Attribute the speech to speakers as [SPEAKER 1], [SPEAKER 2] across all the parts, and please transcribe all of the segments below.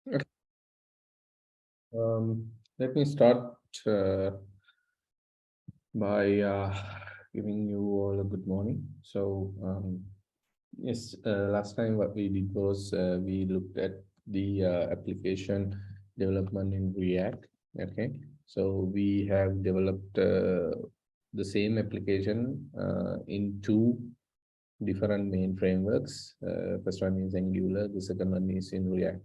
[SPEAKER 1] Okay. Let me start by giving you all a good morning. Yes, last time what we did was we looked at the application development in React. Okay, so we have developed the same application in two different main frameworks. First one is Angular, the second one is in React.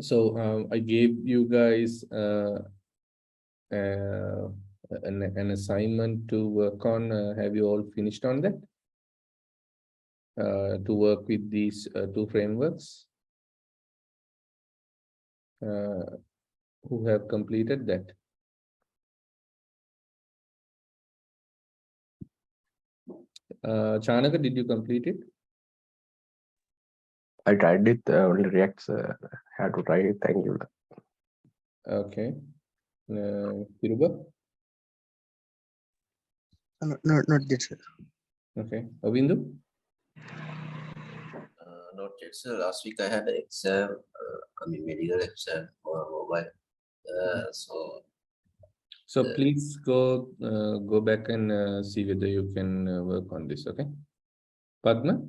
[SPEAKER 1] So I gave you guys an assignment to work on. Have you all finished on that? To work with these two frameworks? Who have completed that? Chanaka, did you complete it?
[SPEAKER 2] I tried it, only Reacts had to try it. Thank you.
[SPEAKER 1] Okay. Kiruba?
[SPEAKER 3] Not yet, sir.
[SPEAKER 1] Okay. Avindu?
[SPEAKER 4] Not yet, sir. Last week I had an exam, medical exam for mobile.
[SPEAKER 1] So please go back and see whether you can work on this. Okay. Padma?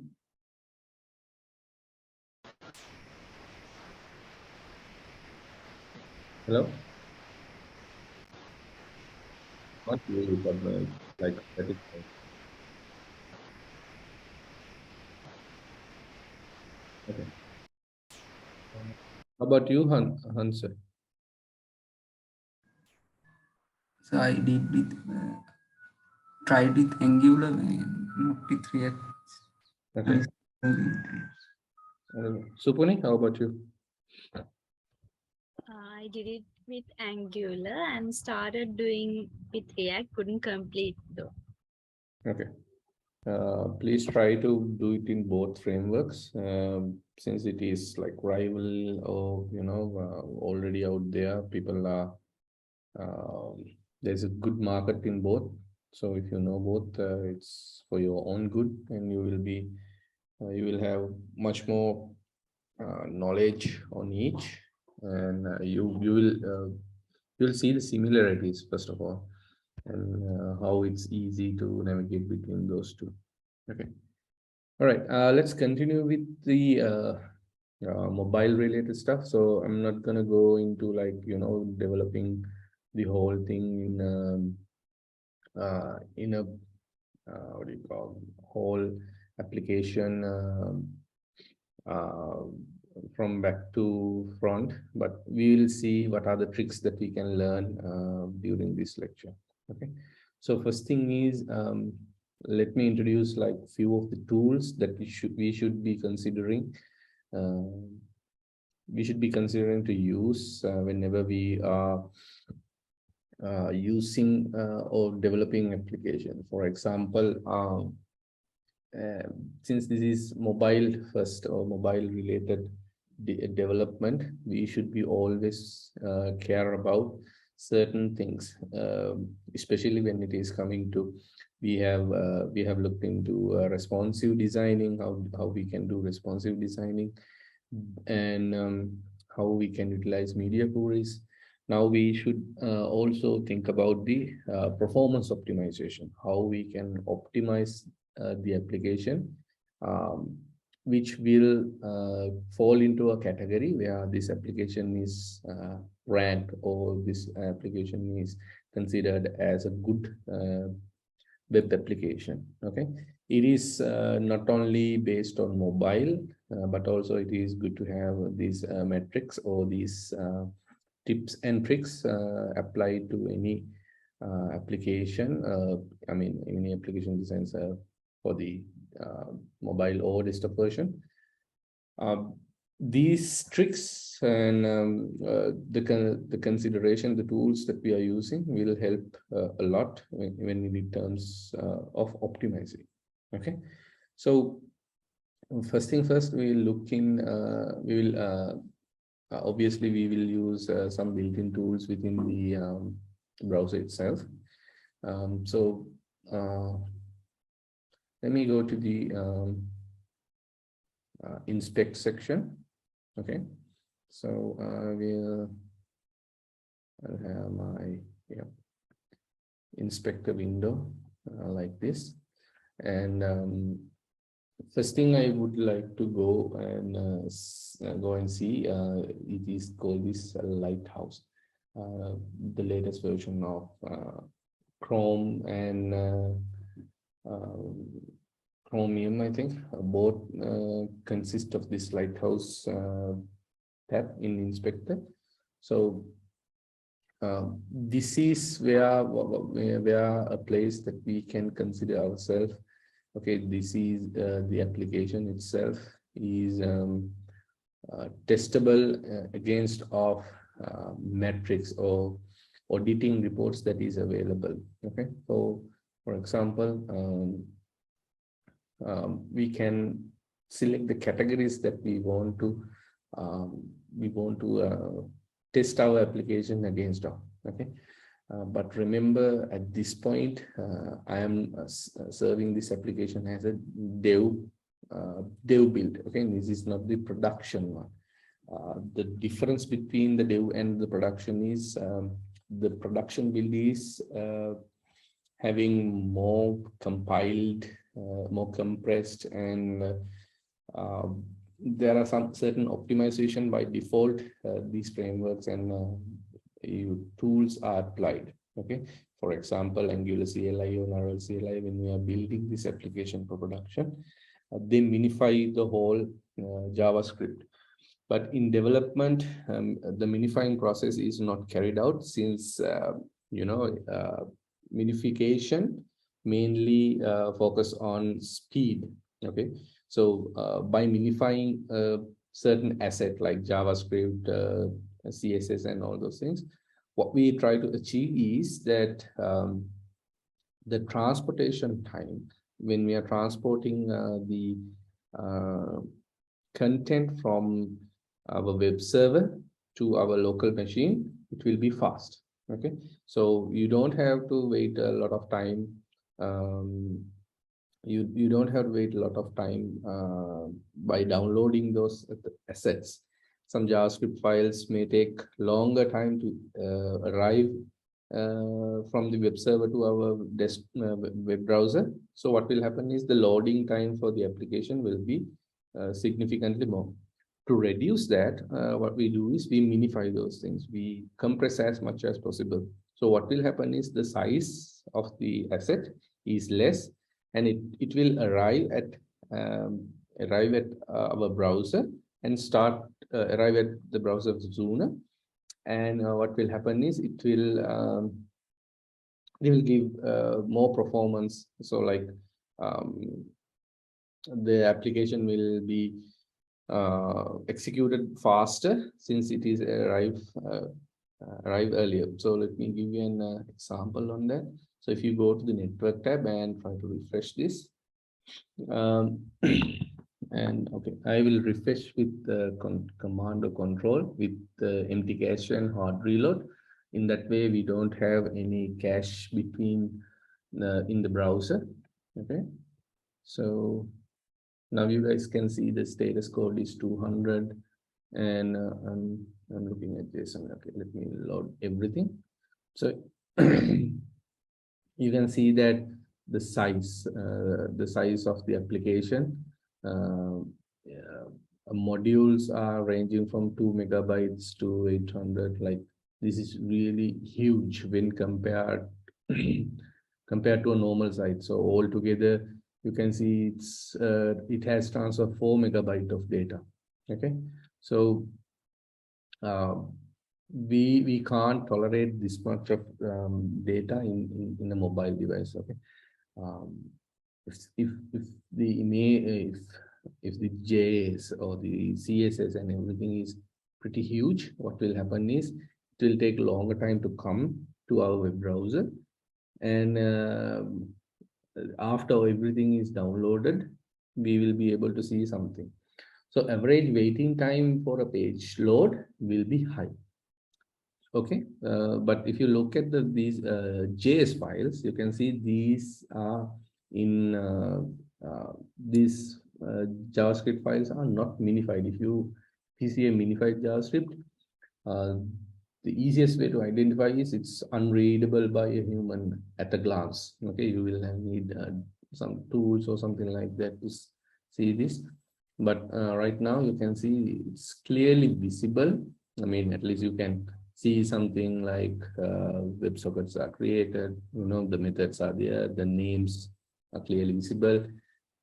[SPEAKER 1] Hello? Not really, Padma. Like that is fine. Okay. How about you, Hansa?
[SPEAKER 5] So I did with tried with Angular and not with React.
[SPEAKER 1] Okay. Supuni, how about you?
[SPEAKER 6] I did it with Angular and started doing with React. Couldn't complete though.
[SPEAKER 1] Okay. Please try to do it in both frameworks, since it is like rival or already out there. People are there's a good market in both. So if you know both, it's for your own good, and you will have much more knowledge on each, and you'll see the similarities first of all, and how it's easy to navigate between those two. Okay. All right. Let's continue with the mobile related stuff. So I'm not gonna go into developing the whole thing in a what do you call whole application uh, from back to front, but we will see what are the tricks that we can learn during this lecture. Okay. So first thing is, let me introduce like few of the tools that we should be considering. We should be considering to use whenever we are using or developing application. For example, since this is mobile first or mobile related development, we should be always care about certain things, especially when it is coming to we have looked into responsive designing, how we can do responsive designing, and how we can utilize media queries. Now we should also think about the performance optimization, how we can optimize the application, which will fall into a category where this application is ranked, or this application is considered as a good web application. Okay, it is not only based on mobile, but also it is good to have these metrics or these tips and tricks applied to any application. Any application designs for the mobile or desktop version. These tricks and the consideration, the tools that we are using will help a lot when in terms of optimizing. Okay, so first thing first, we will look in. We will obviously we will use some built-in tools within the browser itself. Let me go to the inspect section. Okay, So I'll have my inspector window like this. And first thing I would like to go and see, it is called this lighthouse, the latest version of Chrome and Chromium, I think. Both consist of this lighthouse tab in Inspector. So this is where a place that we can consider ourselves. Okay, this is the application itself is testable against of metrics or auditing reports that is available. Okay, so for example, we can select the categories that we want to test our application against. Okay, but remember at this point I am serving this application as a dev build. Okay, this is not the production one. The difference between the dev and the production is the production build is having more compiled, more compressed, and there are some certain optimization by default. These frameworks and tools are applied. Okay, for example, Angular CLI or Laravel CLI, when we are building this application for production, they minify the whole JavaScript. But in development, the minifying process is not carried out, since minification mainly focus on speed. Okay, so by minifying certain asset like JavaScript, CSS, and all those things, what we try to achieve is that the transportation time, when we are transporting the content from our web server to our local machine, it will be fast. Okay, so you don't have to wait a lot of time. You don't have to wait a lot of time by downloading those assets. Some JavaScript files may take longer time to arrive from the web server to our web browser. So what will happen is the loading time for the application will be significantly more. To reduce that, what we do is we minify those things. We compress as much as possible. So what will happen is the size of the asset is less, and it will arrive at our browser and arrive at the browser sooner. And what will happen is it will give more performance. So like the application will be executed faster since it is arrive earlier. So let me give you an example on that. So if you go to the network tab and try to refresh this, and okay, I will refresh with the command or control with the empty cache and hard reload. In that way, we don't have any cache between in the browser. Okay, so now you guys can see the status code is 200, and I'm looking at this. And okay, let me load everything. So you can see that the size of the application modules are ranging from 2 megabytes to 800. Like, this is really huge when compared to a normal site. So altogether, you can see it has transferred 4 megabytes of data. Okay, so we can't tolerate this much of data in a mobile device. Okay, if the JS or the CSS and everything is pretty huge, what will happen is it will take longer time to come to our web browser, and after everything is downloaded, we will be able to see something. So average waiting time for a page load will be high. Okay, but if you look at these JS files, you can see these are in these JavaScript files are not minified. If you PCA minified JavaScript, the easiest way to identify is it's unreadable by a human at a glance. Okay, you will need some tools or something like that to see this. But right now you can see it's clearly visible. I mean, at least you can see something like WebSockets are created, the methods are there, the names are clearly visible,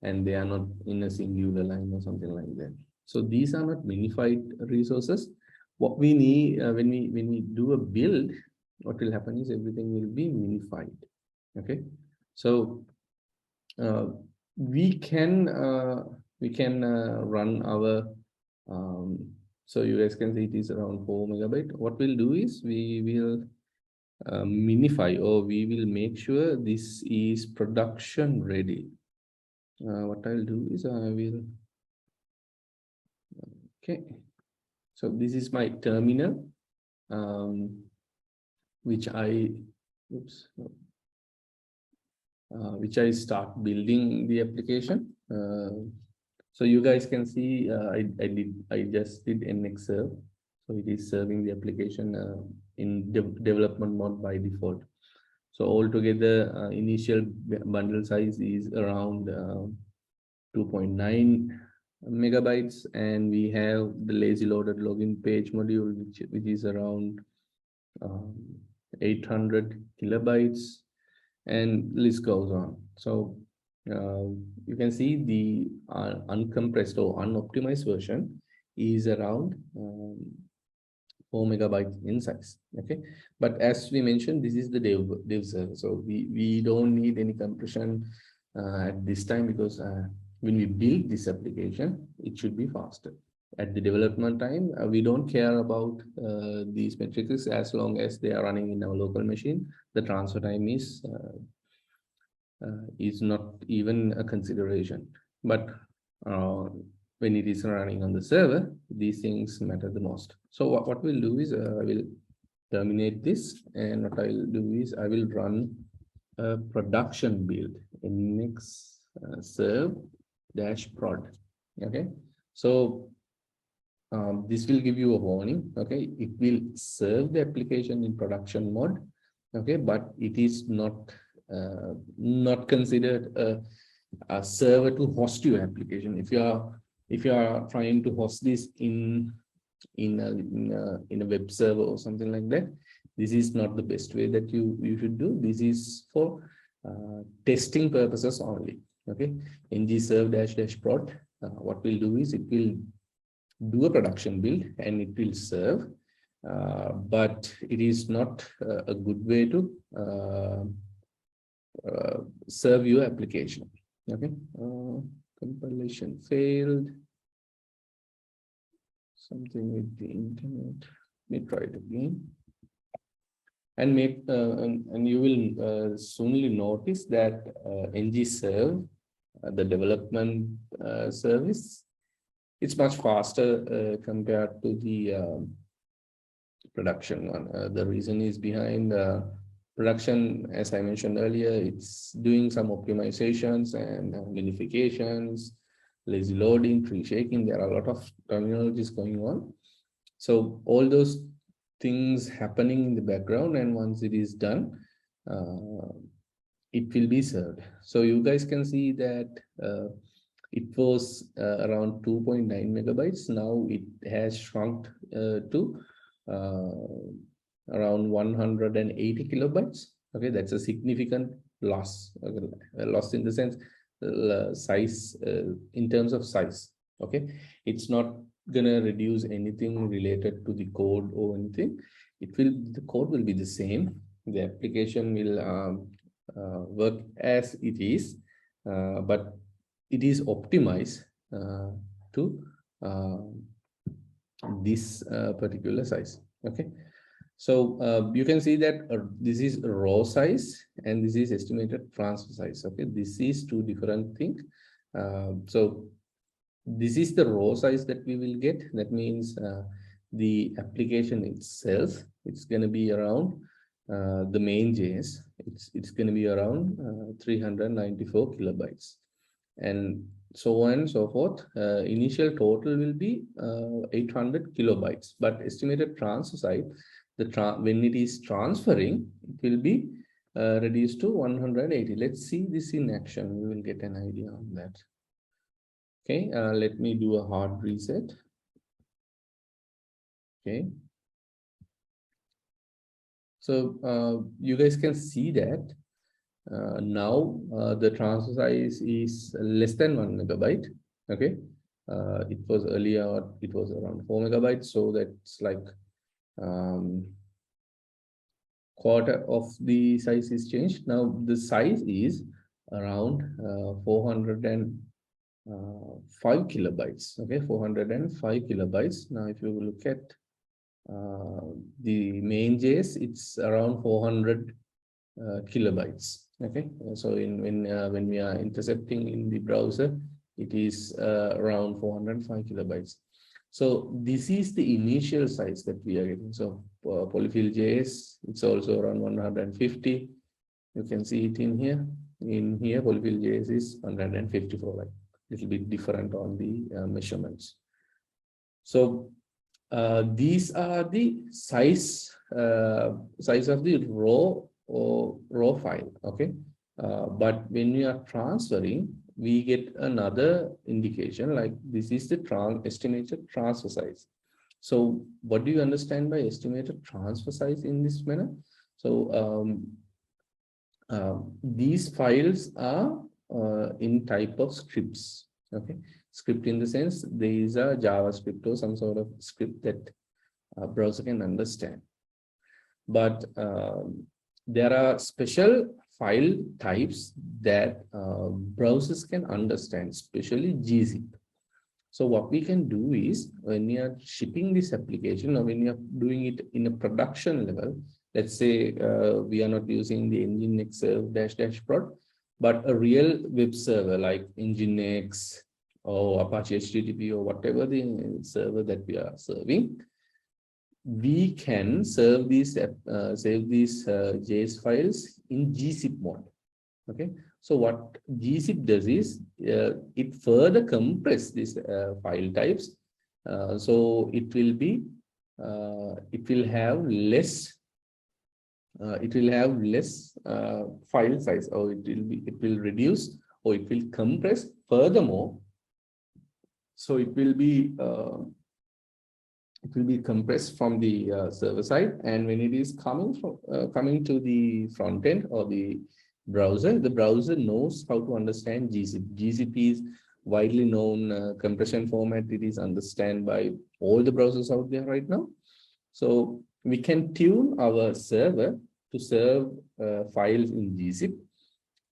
[SPEAKER 1] and they are not in a singular line or something like that. So these are not minified resources. What we need when we do a build, what will happen is everything will be minified. Okay, so we can run our so you guys can see it is around 4 megabyte. What we'll do is we will minify, or we will make sure this is production ready. What I'll do is I will, okay, so this is my terminal, which I start building the application. So you guys can see I just did nxserve, so it is serving the application in development mode by default. So altogether, initial bundle size is around 2.9 megabytes, and we have the lazy loaded login page module, which is around 800 kilobytes, and list goes on. So you can see the uncompressed or unoptimized version is around 4 megabytes in size. Okay, but as we mentioned, this is the dev server, so we don't need any compression at this time, because when we build this application, it should be faster. At the development time, we don't care about these metrics as long as they are running in our local machine. The transfer time is not even a consideration. But when it is running on the server, these things matter the most. So what we'll do is I will terminate this, and what I'll do is I will run a production build in next serve dash prod. Okay, so this will give you a warning. Okay, it will serve the application in production mode. Okay, but it is not considered a server to host your application. If you are trying to host this in a web server or something like that, this is not the best way that you should do. This is for testing purposes only. Okay, ng-serve dash prod. What we'll do is it will do a production build and it will serve, but it is not a good way to serve your application. Okay, compilation failed. Something with the internet. Let me try it again. And you will soonly notice that ng-serve, the development service, it's much faster compared to the production one. The reason is behind production, as I mentioned earlier, it's doing some optimizations and minifications, lazy loading, tree shaking. There are a lot of terminologies going on. So all those things happening in the background, and once it is done, it will be served. So you guys can see that it was around 2.9 megabytes. Now it has shrunk to around 180 kilobytes. Okay, that's a significant loss. Loss in the sense size, in terms of size. Okay, it's not gonna reduce anything related to the code or anything. The code will be the same. The application will work as it is, but it is optimized to this particular size. Okay, so you can see that this is raw size and this is estimated transfer size. Okay, this is two different things. So this is the raw size that we will get. That means the application itself, it's going to be around the main JS. It's going to be around 394 kilobytes. And so on and so forth. Initial total will be 800 kilobytes, but estimated transfer size, when it is transferring, it will be reduced to 180. Let's see this in action. We will get an idea on that. Okay, let me do a hard reset. Okay. So you guys can see that now the transfer size is less than 1 megabyte. Okay, it was earlier, it was around 4 megabytes, so that's like quarter of the size is changed. Now the size is around 405 kilobytes. Okay, 405 kilobytes. Now if you look at the main JS, it's around 400 kilobytes. Okay, so when we are intercepting in the browser, it is around 405 kilobytes. So this is the initial size that we are getting. So polyfill JS, it's also around 150. You can see it in here. In here, polyfill JS is 154, like a little bit different on the measurements. So these are the size of the raw file. Okay, but when we are transferring, we get another indication, like this is the estimated transfer size. So what do you understand by estimated transfer size in this manner? So these files are in type of scripts. Okay, script in the sense there is a JavaScript or some sort of script that a browser can understand. But there are special file types that browsers can understand, especially gzip. So what we can do is, when we are shipping this application or when we are doing it in a production level, let's say we are not using the Nginx serve --prod, but a real web server like Nginx or Apache HTTP or whatever the server that we are serving, we can serve these save these JS files in gzip mode. Okay, so what gzip does is it further compress these file types, so it will be it will have less file size, or it will reduce, or it will compress furthermore. So it will be compressed from the server side, and when it is coming to the front end or the browser knows how to understand gzip. Gzip is widely known compression format. It is understood by all the browsers out there right now. So we can tune our server to serve files in gzip,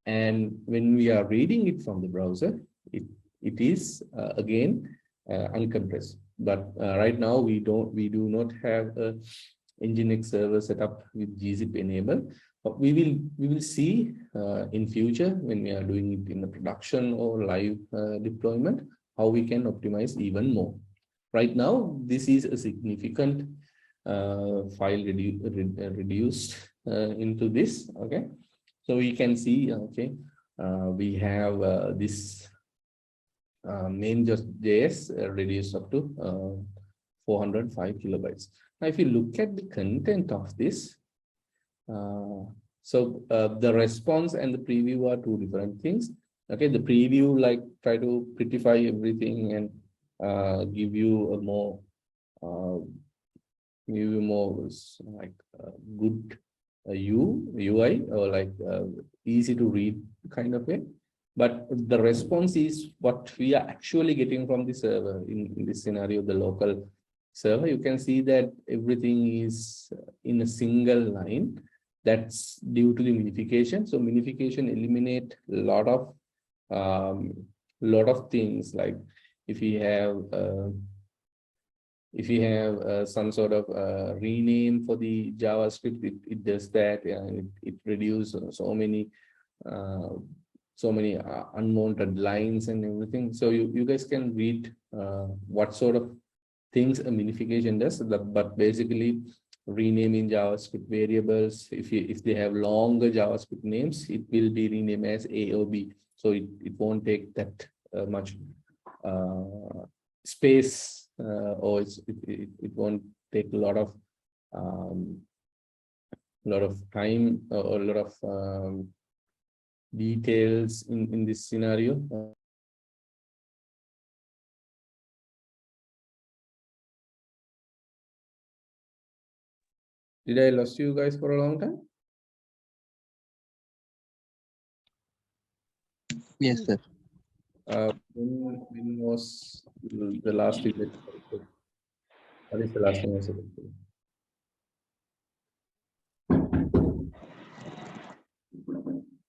[SPEAKER 1] and when we are reading it from the browser, it is again uncompressed. But right now we do not have a Nginx server set up with gzip enabled. But we will see in future, when we are doing it in the production or live deployment, how we can optimize even more. Right now, this is a significant file reduced into this. Okay, so we can see, okay, we have this main.js reduced up to 405 kilobytes. Now, if you look at the content of this, the response and the preview are two different things. Okay, the preview like try to prettify everything and give you a more like good UI, or like easy to read kind of way. But the response is what we are actually getting from the server. In this scenario, the local server, you can see that everything is in a single line. That's due to the minification. So minification eliminate a lot of things, like if you have some sort of rename for the JavaScript, it does that, and it reduces so many unwanted lines and everything. So you guys can read what sort of things a minification does. But basically, renaming JavaScript variables, if they have longer JavaScript names, it will be renamed as A or B. So it won't take that much space, or it won't take a lot of time or a lot of details in this scenario. Did I lost you guys for a long time?
[SPEAKER 3] Yes, sir.
[SPEAKER 1] When was the last thing that what is the last thing I said?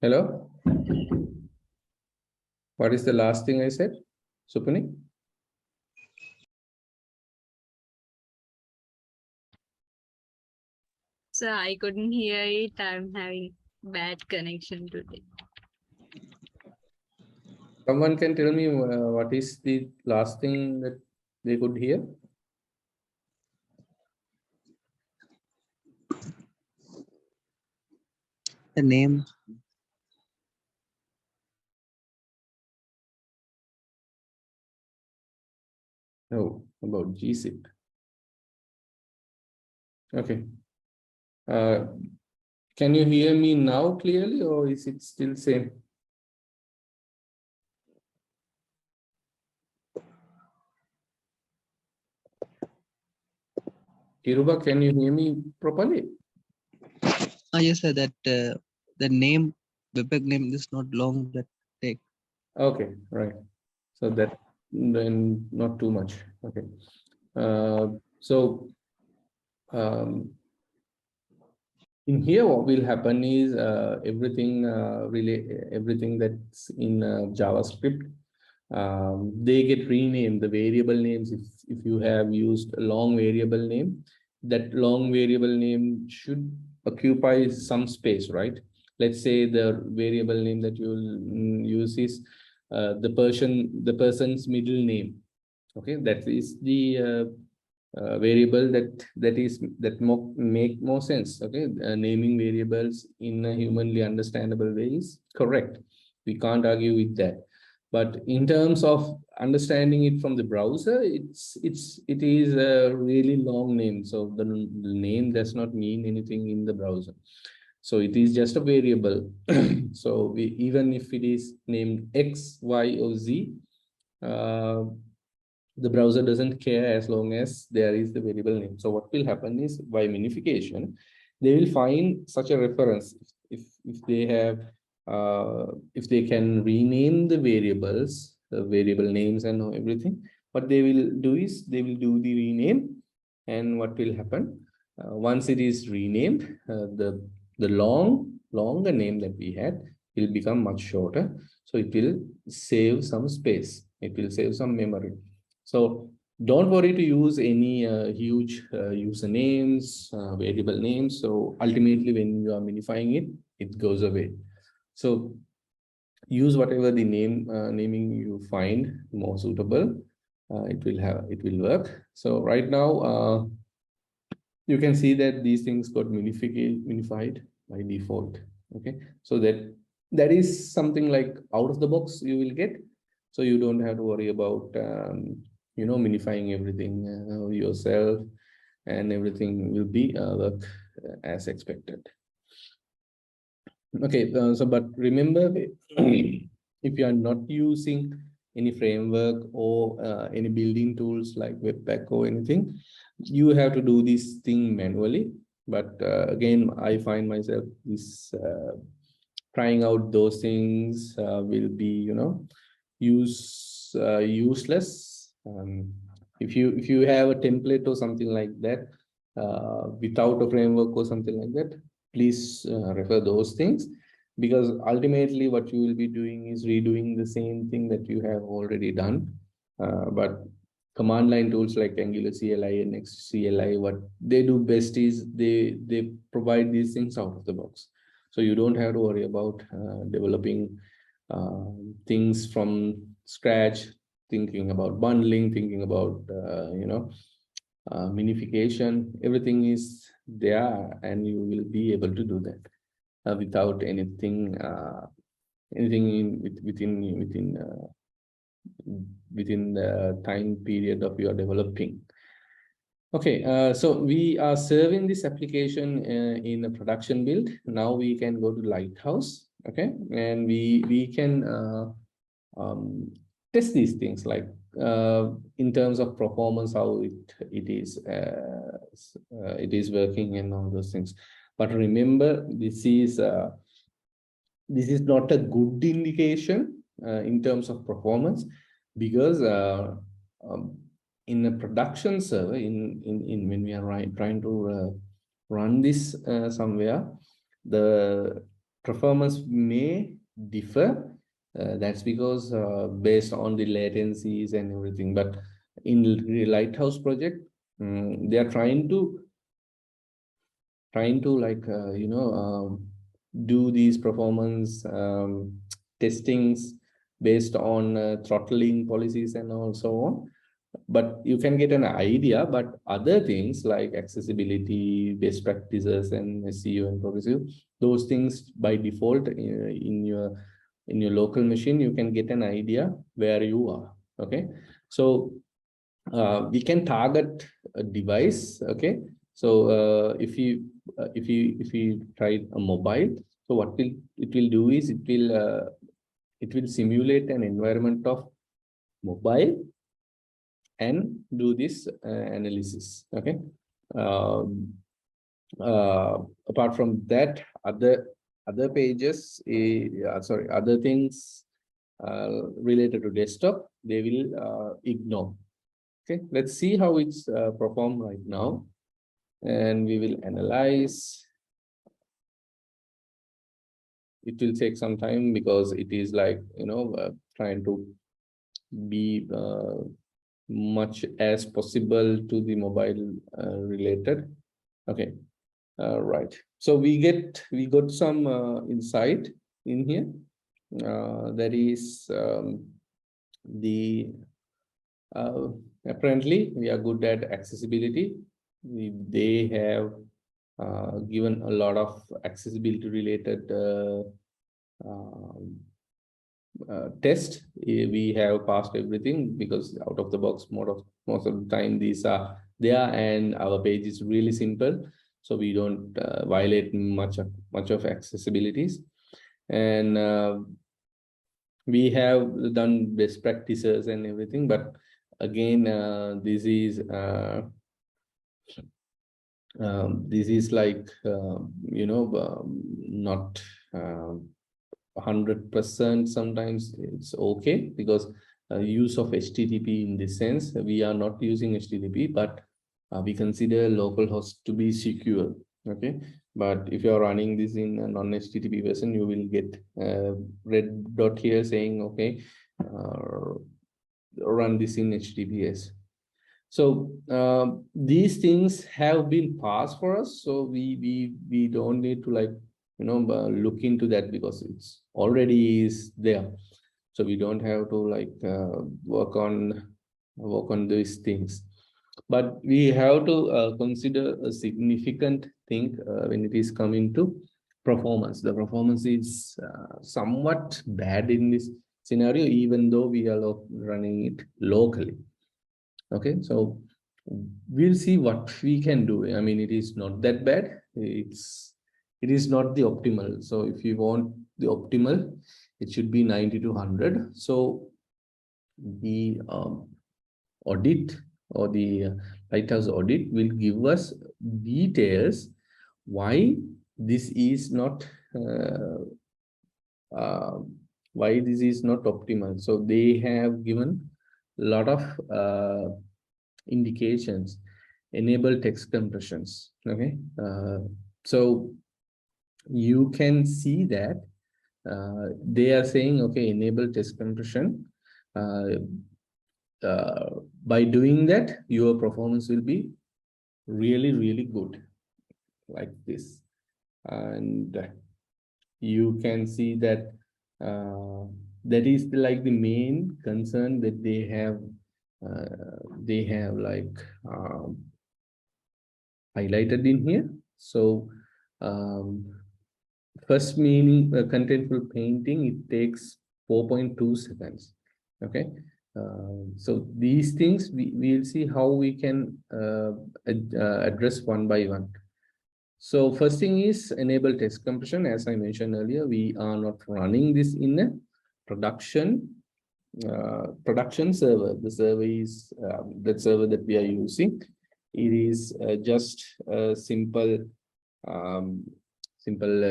[SPEAKER 1] Hello? What is the last thing I said, Supani?
[SPEAKER 6] So I couldn't hear it. I'm having bad connection today.
[SPEAKER 1] Someone can tell me what is the last thing that they could hear?
[SPEAKER 3] The name.
[SPEAKER 1] No, about GZIP. Okay. Can you hear me now clearly, or is it still same? Kiruba, can you hear me properly?
[SPEAKER 3] Yes, sir. That the name, webpack name is not long. That take.
[SPEAKER 1] Okay, right. So that then not too much. Okay. So in here, what will happen is everything that's in JavaScript, they get renamed. The variable names, if you have used a long variable name, that long variable name should occupy some space, right? Let's say the variable name that you will use is the person's middle name. Okay, that is the variable that make more sense. Okay, naming variables in a humanly understandable way is correct. We can't argue with that. But in terms of understanding it from the browser, it is a really long name. So the name does not mean anything in the browser. So it is just a variable. So even if it is named X, Y, or Z, the browser doesn't care as long as there is the variable name. So what will happen is, by minification, they will find such a reference. If they have if they can rename the variables, the variable names and everything, what they will do is they will do the rename. And what will happen once it is renamed, the longer name that we had will become much shorter. So it will save some space, it will save some memory. So don't worry to use any huge usernames, variable names. So ultimately, when you are minifying it, it goes away. So use whatever the naming you find more suitable. It will work. So right now, you can see that these things got minified by default. Okay, so that is something like out of the box you will get. So you don't have to worry about minifying everything yourself, and everything will be work as expected. Okay, so but remember, if you are not using any framework or any building tools like Webpack or anything, you have to do this thing manually. But again, I find myself trying out those things will be useless. If you have a template or something like that without a framework or something like that, please refer those things, because ultimately what you will be doing is redoing the same thing that you have already done. But command line tools like Angular CLI and XCLI, what they do best is they provide these things out of the box. So you don't have to worry about developing things from scratch, thinking about bundling, thinking about minification. Everything is there, and you will be able to do that without anything within within the time period of your developing. Okay, so we are serving this application in a production build. Now we can go to Lighthouse, okay, and we can test these things like in terms of performance, how it is working and all those things. But remember, this is not a good indication in terms of performance, because in a production server, in when we are trying to run this somewhere, the performance may differ. That's because based on the latencies and everything. But in the Lighthouse project, they are trying to like do these performance testings based on throttling policies and so on. But you can get an idea. But other things like accessibility, best practices, and SEO and progressive, those things by default in your local machine, you can get an idea where you are. Okay, so we can target a device. Okay, so if you try a mobile, so what it will do is it will simulate an environment of mobile and do this analysis. Okay, apart from that, other pages, other things related to desktop, they will ignore. Okay, let's see how it's performed right now, and we will analyze. It will take some time because it is like trying to be much as possible to the mobile related. Okay, right. So we got some insight in here. That is apparently we are good at accessibility. They have given a lot of accessibility related test. We have passed everything because out of the box, most of the time these are there, and our page is really simple, so we don't violate much of accessibilities. And we have done best practices and everything, but again this is like not 100%. Sometimes it's okay because use of HTTP, in this sense we are not using HTTP, but we consider localhost to be secure. Okay, but if you are running this in a non-HTTP version, you will get red dot here saying okay, run this in HTTPS. So these things have been passed for us, so we don't need to like look into that because it's already is there. So we don't have to like work on these things. But we have to consider a significant thing when it is coming to performance. The performance is somewhat bad in this scenario, even though we are running it locally. Okay, so we'll see what we can do. I mean, it is not that bad. It is not the optimal. So if you want the optimal, it should be 90 to 100. So the audit or the Lighthouse audit will give us details why this is not optimal. So they have given a lot of indications. Enable text compressions. Okay, so you can see that they are saying okay, enable text compression. By doing that, your performance will be really good, like this. And you can see that that is like the main concern that they have like highlighted in here. So first meaning contentful painting, it takes 4.2 seconds. Okay, So these things we'll see how we can address one by one. So first thing is enable test compression. As I mentioned earlier, we are not running this in a production server. The server is that server that we are using. It is just a simple simple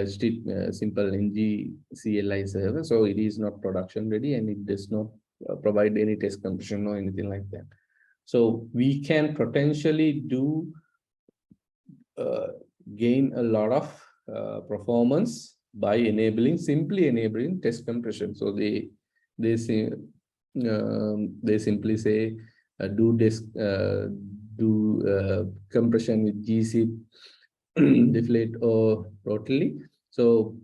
[SPEAKER 1] ng CLI server. So it is not production ready, and it does not provide any test compression or anything like that. So we can potentially do gain a lot of performance by simply enabling test compression. So they simply say do compression with gzip, deflate or totally. So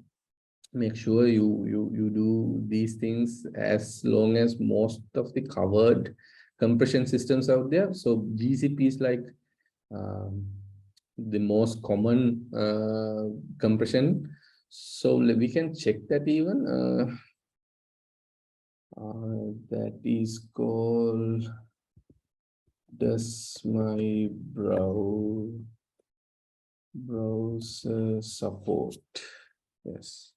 [SPEAKER 1] make sure you do these things as long as most of the covered compression systems out there. So gzip is like the most common compression. So we can check that even that is called does my browser support. Yes.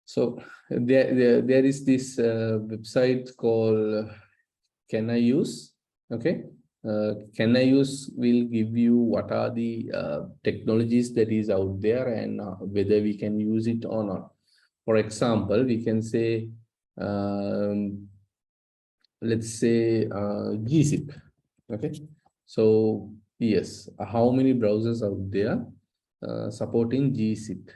[SPEAKER 1] So there is this website called Can I Use? Okay. Can I Use will give you what are the technologies that is out there and whether we can use it or not. For example, we can say, let's say gzip. Okay. So yes, how many browsers out there supporting gzip?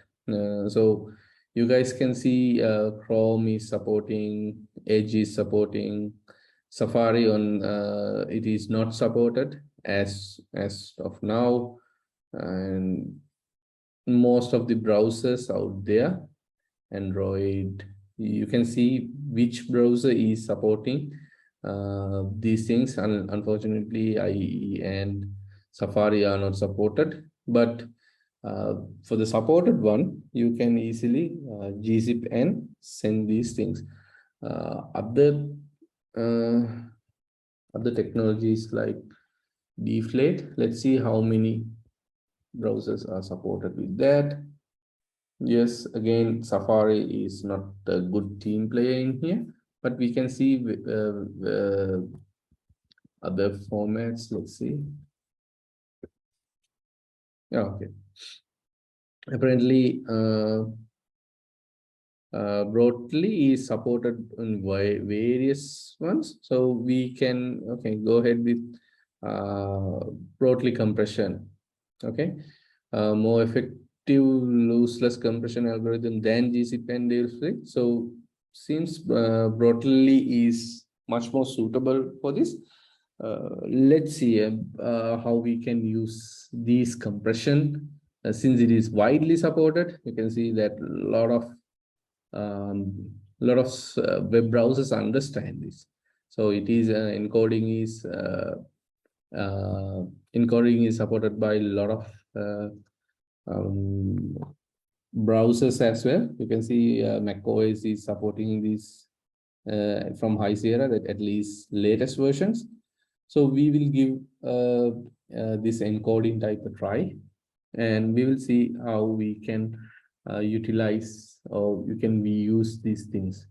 [SPEAKER 1] So you guys can see Chrome is supporting, Edge is supporting, Safari on it is not supported as of now, and most of the browsers out there, Android, you can see which browser is supporting these things. And unfortunately, IE and Safari are not supported, but for the supported one, you can easily gzip and send these things. Other technologies like deflate, let's see how many browsers are supported with that. Yes, again, Safari is not a good team player in here, but we can see other formats. Let's see. Yeah, okay. Apparently, broadly is supported in various ones. So we can, okay, go ahead with broadly compression. Okay, more effective lossless compression algorithm than gzip and deflate. So since broadly is much more suitable for this, let's see how we can use these compression since it is widely supported. You can see that a lot of web browsers understand this. So it is encoding is supported by a lot of browsers as well. You can see macOS is supporting this from High Sierra, that at least latest versions. So we will give this encoding type a try, and we will see how we can utilize or we use these things.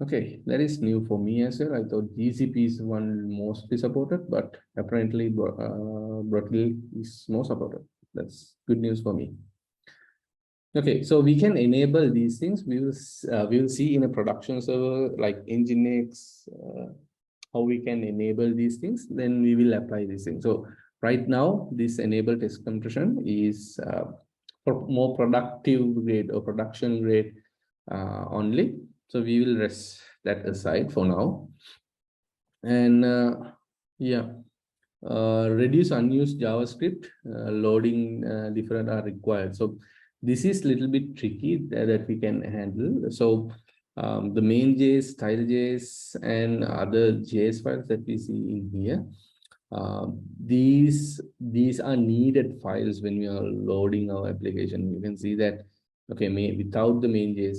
[SPEAKER 1] Okay, that is new for me as well. I thought gzip is one mostly supported, but apparently broadly is more supported. That's good news for me. Okay, so we can enable these things. We will see in a production server like Nginx how we can enable these things. Then we will apply these things. So right now, this enable test compression is for more productive grade or production grade only. So we will rest that aside for now. And yeah, reduce unused JavaScript loading different are required. So this is a little bit tricky that we can handle. So the main.js, style.js, and other JS files that we see in here, these are needed files when we are loading our application. You can see that Okay, without the main.js,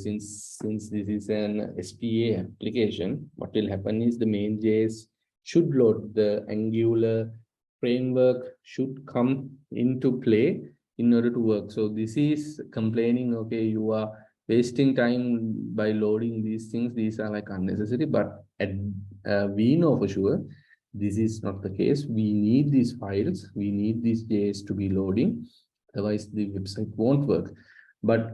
[SPEAKER 1] since this is an SPA application, what will happen is the main.js should load, the Angular framework should come into play in order to work. So this is complaining, okay, you are wasting time by loading these things. These are like unnecessary, but we know for sure this is not the case. We need these files. We need this JS to be loading. Otherwise, the website won't work. But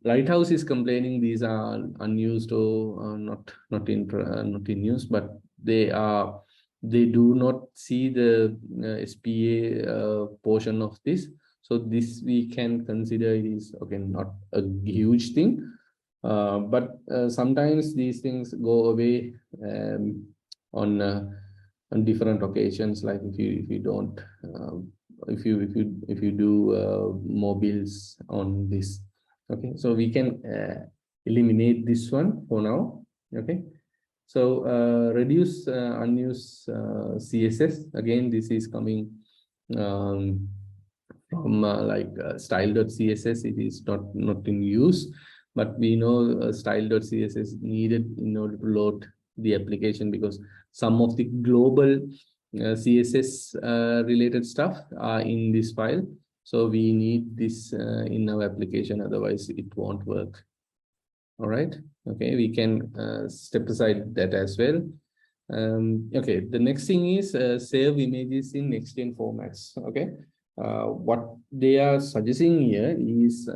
[SPEAKER 1] Lighthouse is complaining these are unused or not in use, but they do not see the SPA portion of this. So this we can consider is okay, not a huge thing, but sometimes these things go away on different occasions. Like if you don't if you do mobiles on this. Okay, so we can eliminate this one for now. Okay, so reduce unused CSS. Again, this is coming from style.css. It is not in use, but we know style.css needed in order to load the application, because some of the global CSS related stuff are in this file. So we need this in our application, otherwise it won't work. All right. Okay, we can step aside that as well. Okay, the next thing is save images in next-gen formats. Okay, what they are suggesting here is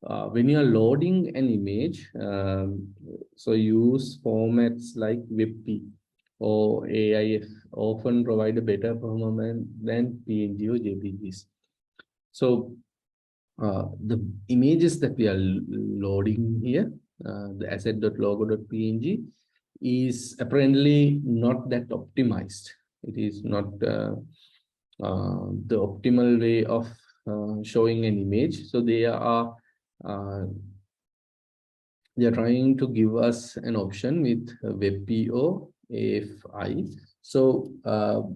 [SPEAKER 1] when you are loading an image, so use formats like WebP or AIF often provide a better performance than PNG or JPGs. So the images that we are loading here, the asset.logo.png, is apparently not that optimized. It is not the optimal way of showing an image. So they are trying to give us an option with WebP or AFI. So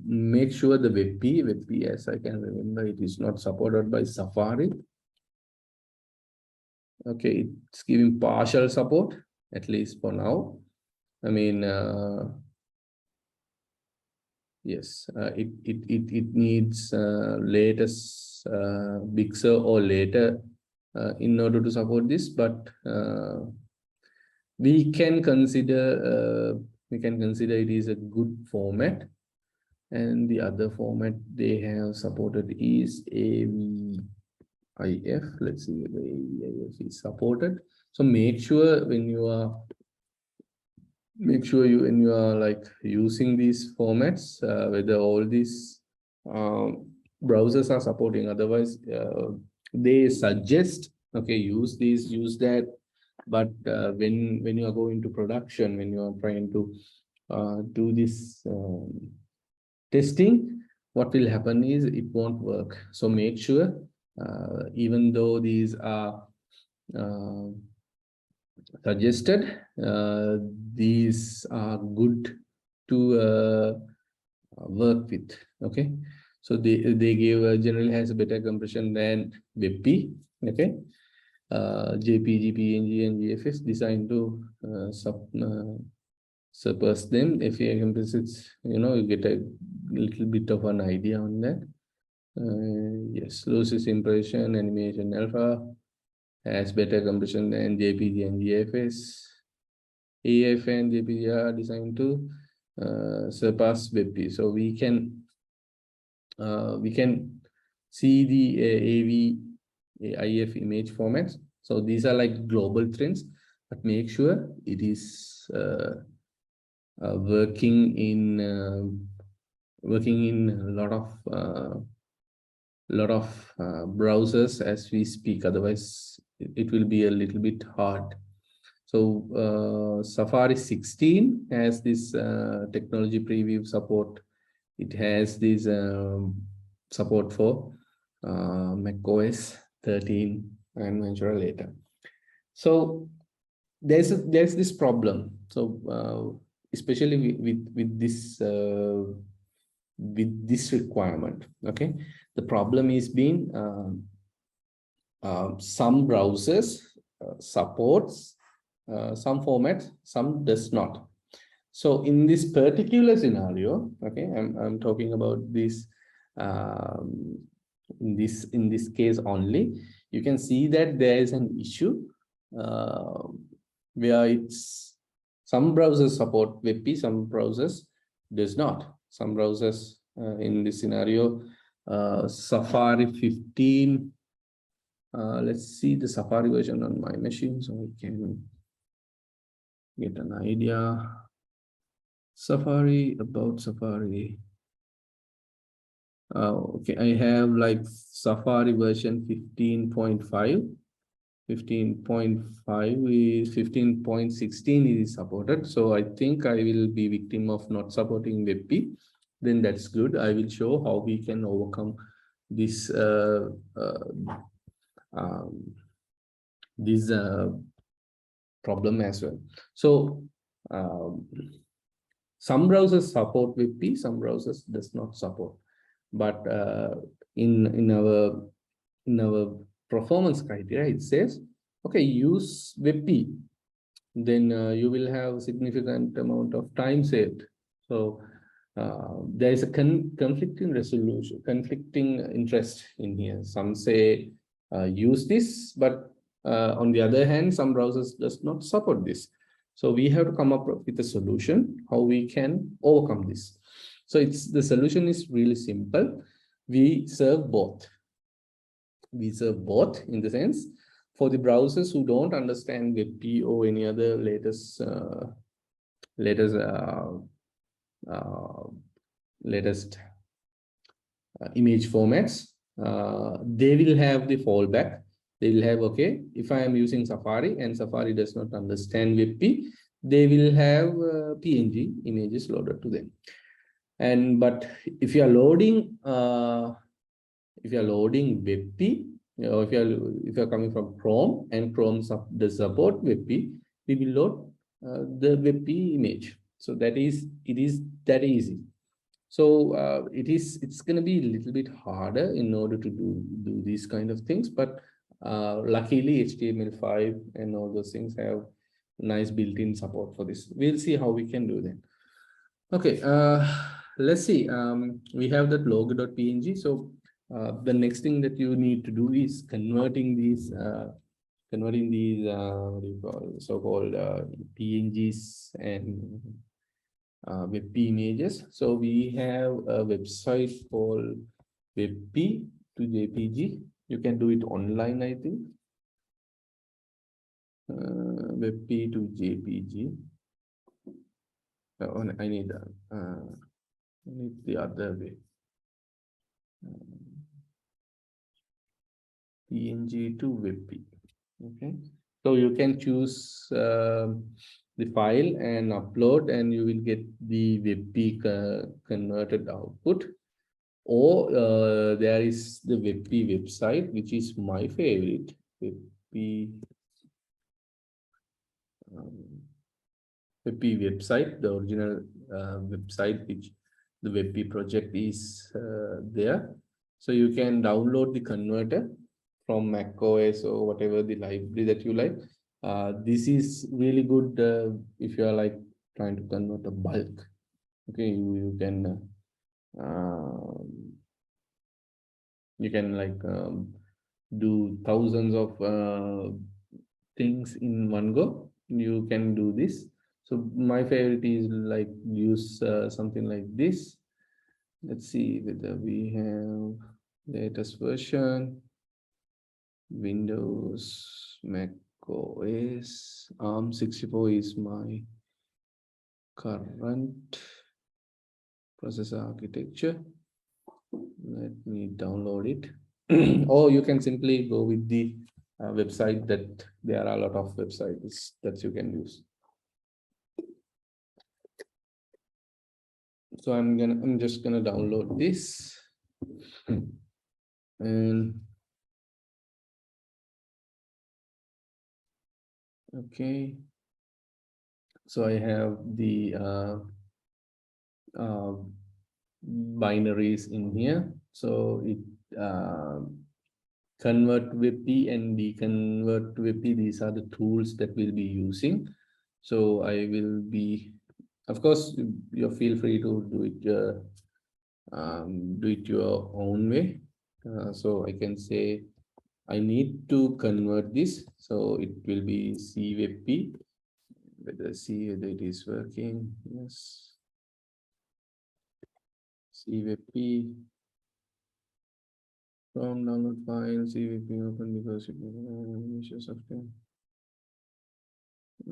[SPEAKER 1] make sure the WebP, as I can remember, it is not supported by Safari. Okay, it's giving partial support, at least for now. I mean, yes, it needs latest Big Sur or later in order to support this, but we can consider it is a good format. And the other format they have supported is AVIF. Let's see whether AVIF is supported. So make sure when you are like using these formats, whether all these browsers are supporting. Otherwise, they suggest, okay, use this, use that, but when you are going to production, when you are trying to do this testing, what will happen is it won't work. So make sure, even though these are suggested, these are good to work with. Okay, so they give generally has a better compression than WebP. Okay, JPG, PNG, and GFS designed to surpass them. If you composites, you get a little bit of an idea on that. Yes, losses impression, animation alpha has better compression than JPG and GFS. AF and JPG are designed to surpass WebP. So we can see the AVIF image formats. So these are like global trends, but make sure it is working in a lot of browsers as we speak. Otherwise, it will be a little bit hard. So Safari 16 has this technology preview support. It has this support for macOS 13 and mention later. So there's this problem. So especially with this requirement. Okay, the problem is being some browsers supports some formats, some does not. So in this particular scenario, okay, I'm talking about this in this case only, you can see that there is an issue where it's some browsers support WebP, some browsers does not. Some browsers in this scenario, Safari 15. Let's see the Safari version on my machine so we can get an idea. Safari, about Safari. Okay, I have like Safari version 15.5. 15.5 is 15.16 is supported. So I think I will be victim of not supporting WebP. Then that's good. I will show how we can overcome this problem as well. So some browsers support WebP, some browsers does not support. But in our performance criteria, it says, okay, use WebP, then you will have a significant amount of time saved. So there is a conflicting interest in here. Some say use this, but on the other hand, some browsers does not support this. So we have to come up with a solution how we can overcome this. So the solution is really simple. We serve both. We serve both in the sense for the browsers who don't understand WebP or any other latest image formats. They will have the fallback. They will have, okay, if I am using Safari and Safari does not understand WebP, they will have PNG images loaded to them. But if you are loading WebP, or if you are coming from Chrome and Chrome does support WebP, we will load the WebP image. So it is that easy. So it's going to be a little bit harder in order to do these kind of things, but luckily HTML5 and all those things have nice built-in support for this. We'll see how we can do that. Okay, let's see. We have that logo.png. So the next thing that you need to do is converting these what do you call, so-called PNGs and WebP images. So we have a website called WebP to JPG. You can do it online, I think. WebP to JPG. Oh, I need the other way. PNG to WebP. Okay, so you can choose the file and upload, and you will get the WebP converted output. Or there is the WebP website, which is my favorite. WebP website, the original website which the WebP project is there. So you can download the converter from Mac OS or whatever the library that you like. This is really good if you are like trying to convert a bulk. Okay, you can like do thousands of things in one go. You can do this. So my favorite is like use something like this. Let's see whether we have latest version. Windows, Mac OS, ARM64 is my current processor architecture. Let me download it. Or you can simply go with the website that there are a lot of websites that you can use. So I'm just gonna download this. And okay, so I have the binaries in here. So convert WebP and deconvert WebP. These are the tools that we'll be using. So I will be, of course, you feel free to do it your own way. So I can say I need to convert this. So it will be CWebP. See whether it is working. Yes. CWebP. From download file, CWebP open because it is software. I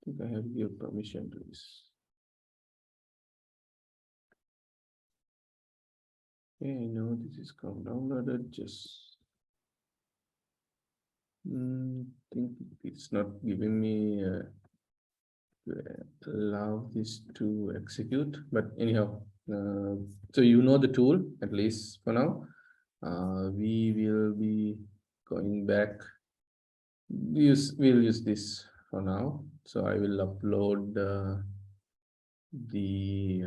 [SPEAKER 1] think I have your permission to this. Okay, I know this is Chrome downloaded. Just think it's not giving me allow this to execute, but anyhow, so you know the tool at least for now. We will be going back. We'll use this for now. So I will upload the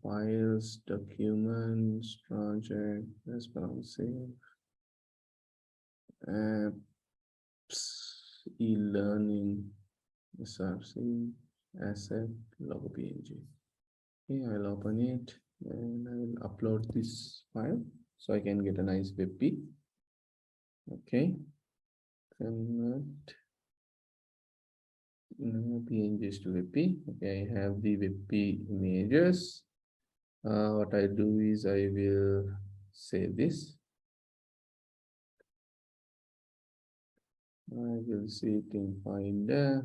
[SPEAKER 1] files, documents, project, responsive, apps, e-learning, SRC, asset, logo PNG. Okay, I'll open it and I will upload this file so I can get a nice WebP. Okay, convert PNGs to WebP. Okay, I have the WebP images. What I do is I will save this. I will see it in Finder.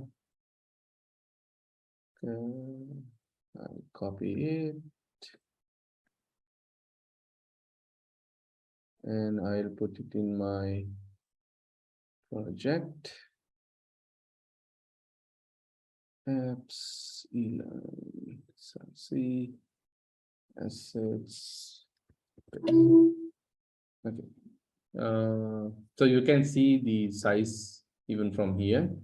[SPEAKER 1] I'll copy it and I'll put it in my project. Apps, e-learning, see assets. Okay. So you can see the size even from here.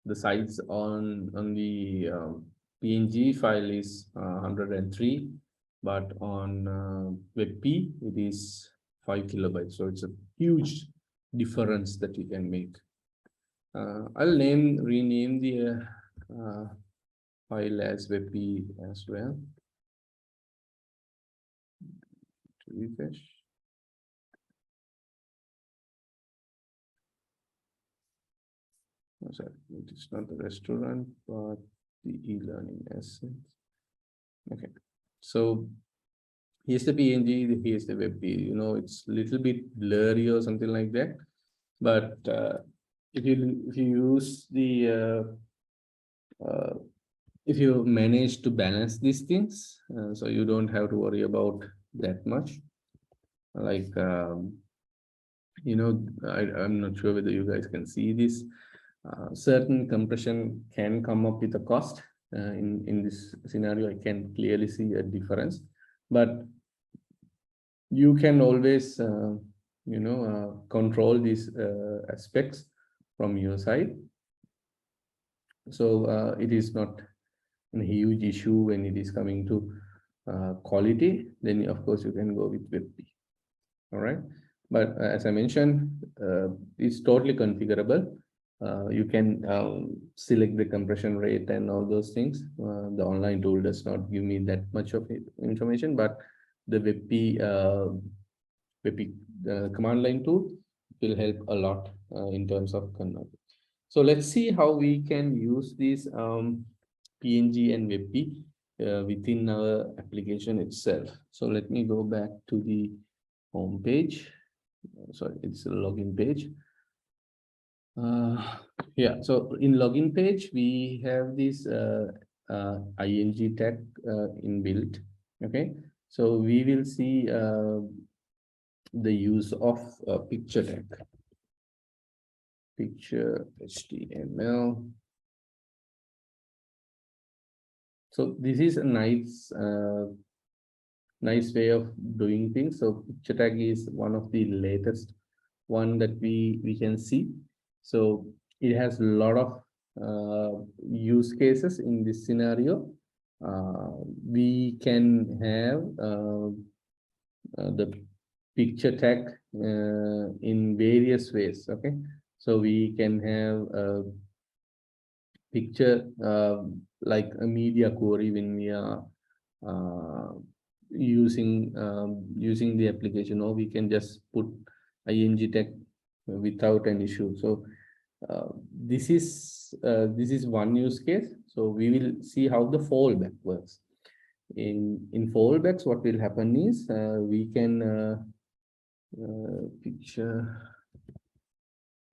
[SPEAKER 1] The size on the PNG file is 103, but on WebP it is 5 kilobytes. So it's a huge difference that you can make. I'll rename the file as WebP as well. To refresh. Oh, sorry, it is not the restaurant, but the e-learning assets. Okay, so here's the PNG, here's the WebP. You know, it's a little bit blurry or something like that. But if you use the if you manage to balance these things, so you don't have to worry about that much. Like you know, I'm not sure whether you guys can see this. Certain compression can come up with a cost. In this scenario, I can clearly see a difference, but you can always you know, control these aspects from your side. So it is not a huge issue when it is coming to quality. Then of course you can go with WebP. All right, but as I mentioned, it's totally configurable. You can select the compression rate and all those things. The online tool does not give me that much of information, but the WebP command line tool will help a lot in terms of conversion. So let's see how we can use this PNG and WebP within our application itself. So let me go back to the home page. Sorry, it's a login page. Yeah, so in login page, we have this ing tag inbuilt. Okay, so we will see the use of picture tag. Picture HTML. So this is a nice way of doing things. So picture tag is one of the latest one that we can see. So it has a lot of use cases in this scenario. We can have the picture tag in various ways. Okay, so we can have a picture like a media query when we are uh, using the application, or we can just put ing tag without an issue. So this is one use case. So we will see how the fallback works. In fallbacks, what will happen is we can picture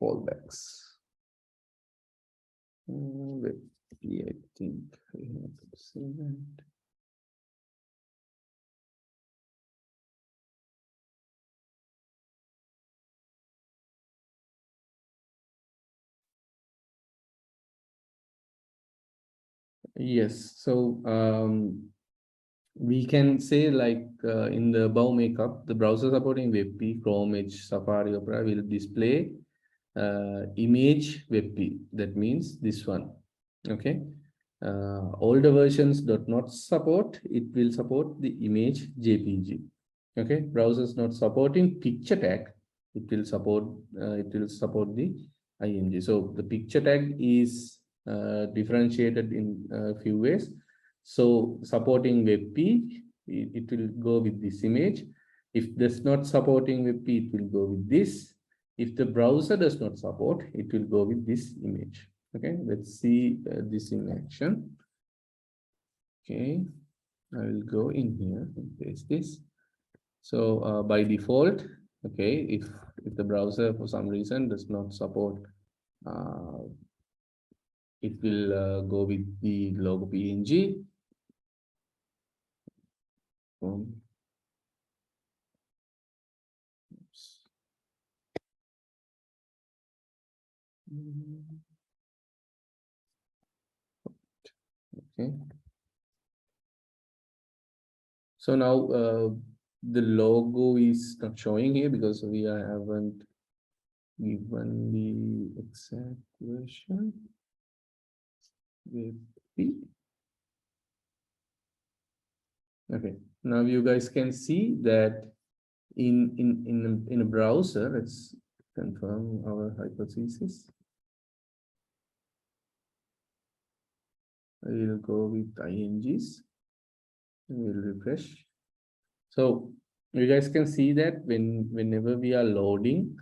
[SPEAKER 1] fallbacks. I think we have to see that. Yes, so we can say like in the above makeup, the browser supporting WebP, Chrome, Edge, Safari, Opera will display image WebP. That means this one. Okay. Older versions do not support. It will support the image JPG. Okay. Browsers not supporting picture tag. It will support. It will support the IMG. So the picture tag is differentiated in a few ways. So supporting WebP, it will go with this image. If does not supporting WebP, it will go with this. If the browser does not support, it will go with this image. Okay, let's see this in action. Okay, I will go in here and paste this. So by default, okay, if the browser for some reason does not support, it will go with the logo PNG. Okay. So now the logo is not showing here because we haven't given the exact version. Okay, now you guys can see that in a browser. Let's confirm our hypothesis. I will go with INGs. We'll refresh. So you guys can see that whenever we are loading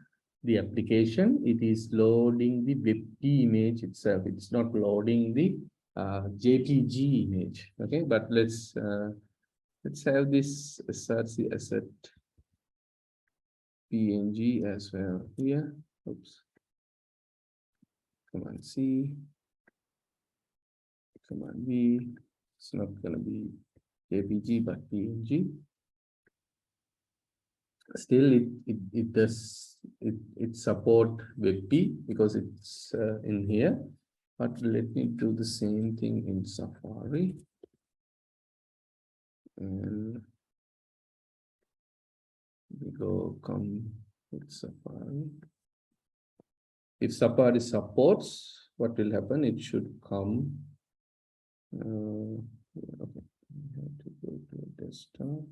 [SPEAKER 1] the application, it is loading the WebP image itself. It's not loading the JPG image. Okay, but let's have this src asset PNG as well here. Oops. Command C. Command V. It's not going to be JPG but PNG. Still, it does it support WebP because it's in here. But let me do the same thing in Safari. And we come with Safari. If Safari supports, what will happen? It should come. Okay, I have to go to desktop.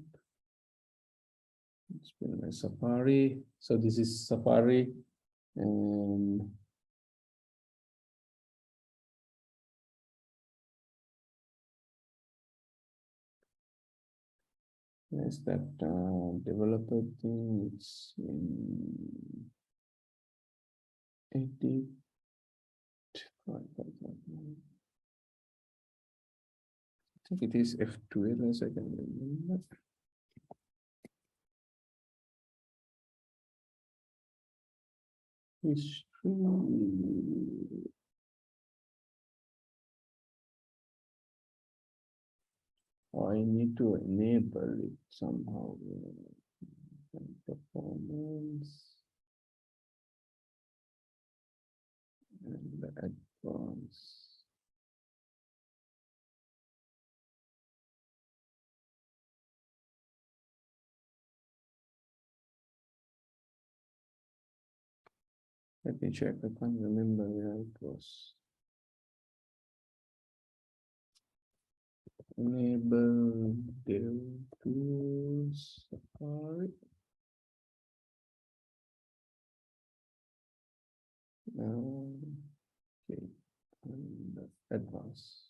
[SPEAKER 1] It's been my Safari. So this is Safari, and there's that developer thing. It's in edit. I think it is F12 as I can remember. History. I need to enable it somehow. Performance and advanced. Let me check. I can't remember where it was. enable dev tools Safari. Okay, and advanced.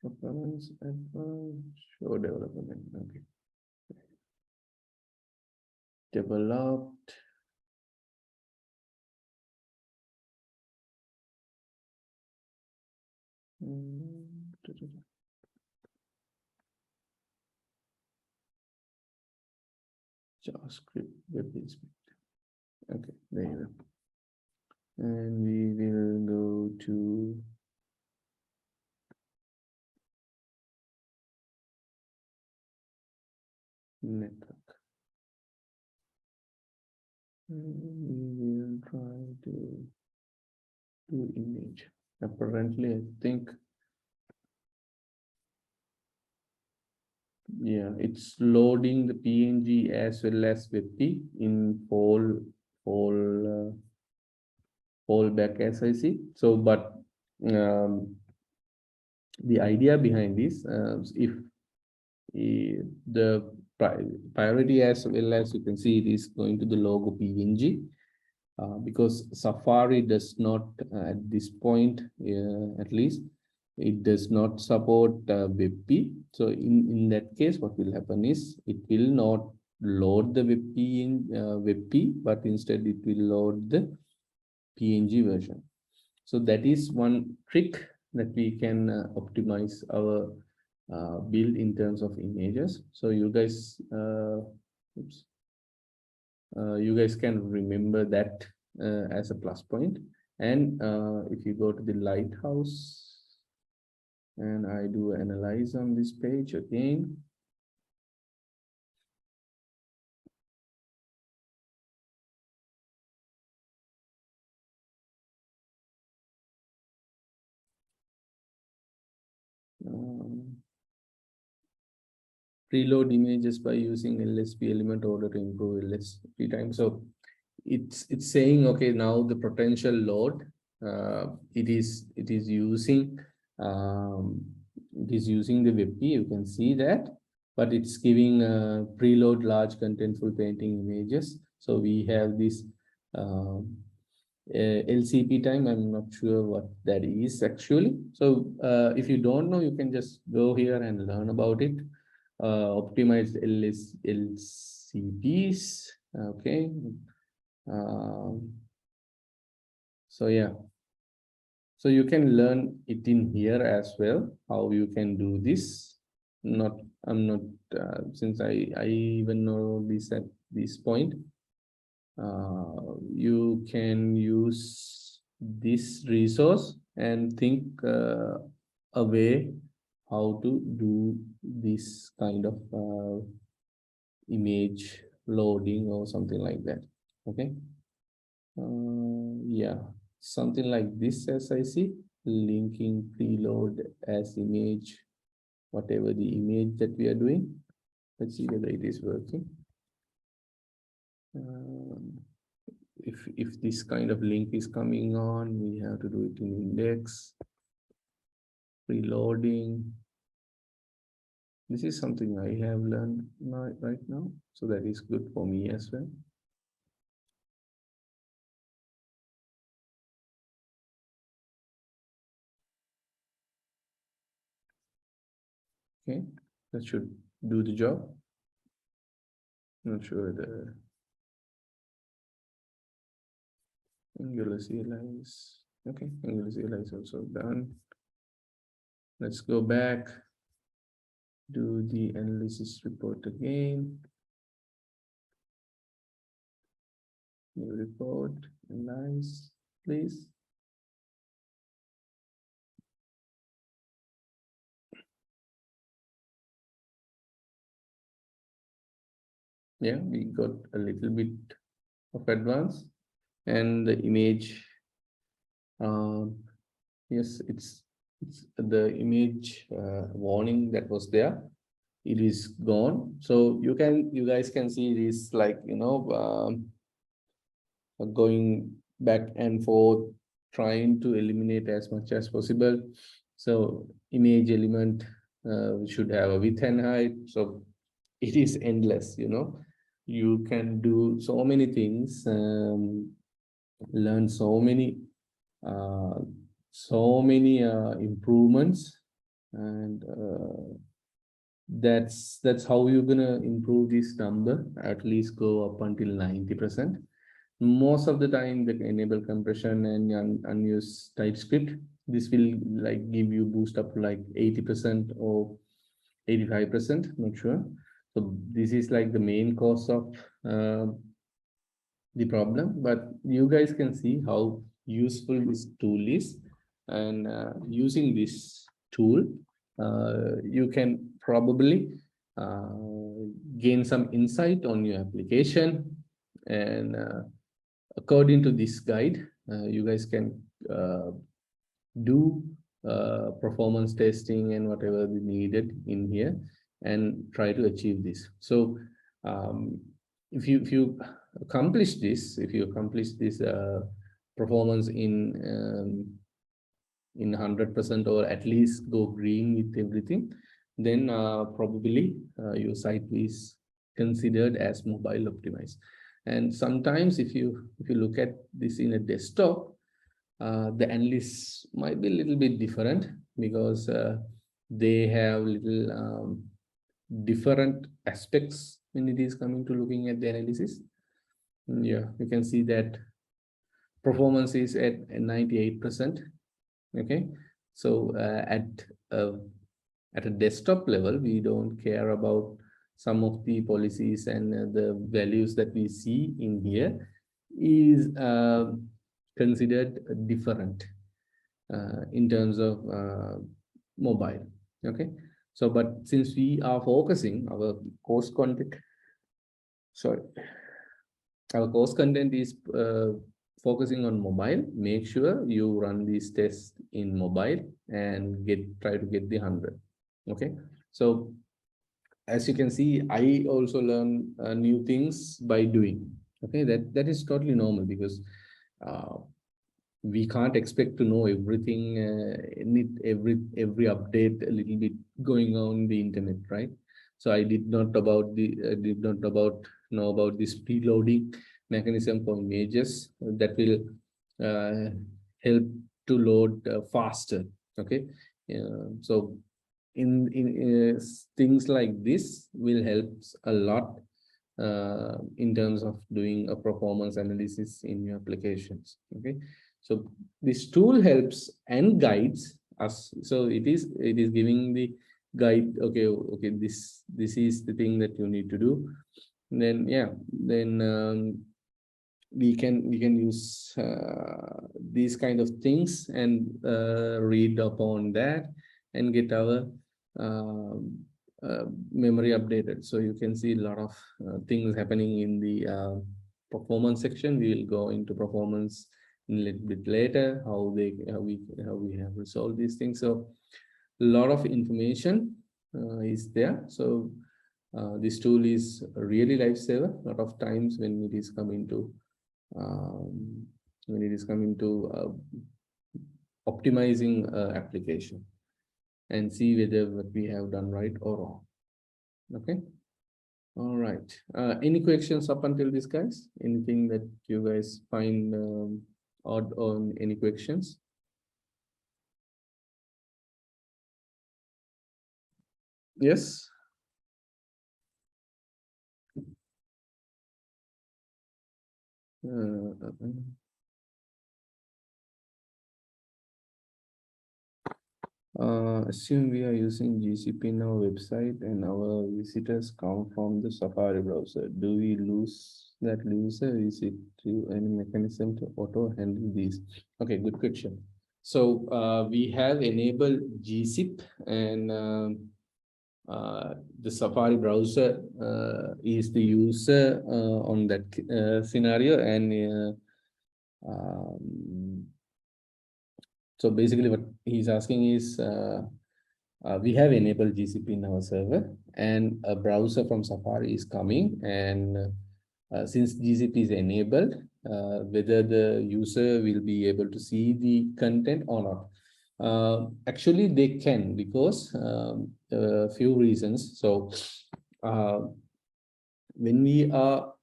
[SPEAKER 1] Performance advanced, show development. Okay. Developed. JavaScript web inspector. Okay, there you go. And we will go to network. And we will try to do image. Apparently, I think, yeah, it's loading the PNG as well as WebP in fallback as I see. So, but the idea behind this, if the priority as well as you can see, it is going to the logo PNG. Because Safari does not, at this point, at least, it does not support WebP. So in that case, what will happen is it will not load the WebP in WebP, but instead it will load the PNG version. So that is one trick that we can optimize our build in terms of images. So you guys, you guys can remember that as a plus point. And if you go to the lighthouse and I do analyze on this page again, preload images by using LSP element order to improve LSP time. So it's saying, okay, now the potential load, it is using the WebP. You can see that, but it's giving preload large contentful painting images. So we have this LCP time. I'm not sure what that is actually. So if you don't know, you can just go here and learn about it. Optimized LCPs. Okay. So yeah, so you can learn it in here as well, how you can do this. I'm not since I even know this at this point. You can use this resource and think a way how to do this kind of image loading or something like that. Okay. Yeah, something like this as I see, linking preload as image, whatever the image that we are doing. Let's see whether it is working. If this kind of link is coming on, we have to do it in index, preloading. This is something I have learned right now, so that is good for me as well. Okay, that should do the job. Not sure the Angular CLI is okay. Angular CLI is also done. Let's go back, do the analysis report again. New report, analyze, please. Yeah, we got a little bit of advance, and the image. Yes, it's the image warning that was there. It is gone. So you guys can see it is like, you know, going back and forth, trying to eliminate as much as possible. So image element should have a width and height. So it is endless, you know. You can do so many things, learn uh, so many improvements, and that's how you're gonna improve this number, at least go up until 90%. Most of the time, the enable compression and unused TypeScript, this will like give you boost up to like 80% or 85%, not sure. So this is like the main cause of the problem, but you guys can see how useful this tool is, and using this tool, you can probably gain some insight on your application, and according to this guide, you guys can do performance testing and whatever is needed in here and try to achieve this. So if you accomplish this, performance in 100%, or at least go green with everything, then probably your site is considered as mobile optimized. And sometimes if you look at this in a desktop, the analysts might be a little bit different, because they have little different aspects when it is coming to looking at the analysis. Yeah, you can see that performance is at 98%. Okay, so at a desktop level, we don't care about some of the policies, and the values that we see in here is considered different in terms of mobile. Okay, so but since we are focusing our course content, our course content is focusing on mobile, make sure you run these tests in mobile and try to get the 100. Okay, so as you can see, I also learn new things by doing. Okay, that is totally normal, because we can't expect to know everything, every update a little bit going on in the internet, right? So I did not know about this preloading mechanism for images that will help to load faster. Okay, so in things like this will help a lot in terms of doing a performance analysis in your applications. Okay, so this tool helps and guides us. So it is giving the guide. Okay, this is the thing that you need to do. And then yeah, then we can use these kind of things and read upon that and get our memory updated. So you can see a lot of things happening in the performance section. We will go into performance a little bit later, how we have resolved these things. So a lot of information is there. So this tool is a really lifesaver. A lot of times when it is coming to optimizing application, and see whether what we have done right or wrong. Okay, all right. Any questions up until this, guys? Anything that you guys find odd, or any questions? Yes. Assume we are using GCP in our website and our visitors come from the Safari browser. Do we lose that user? Is it to any mechanism to auto handle these? Okay, good question. So we have enabled GZIP, and the Safari browser is the user on that scenario, and so basically what he's asking is we have enabled GCP in our server, and a browser from Safari is coming, and since GCP is enabled, whether the user will be able to see the content or not. Actually, they can, because a few reasons. So when we are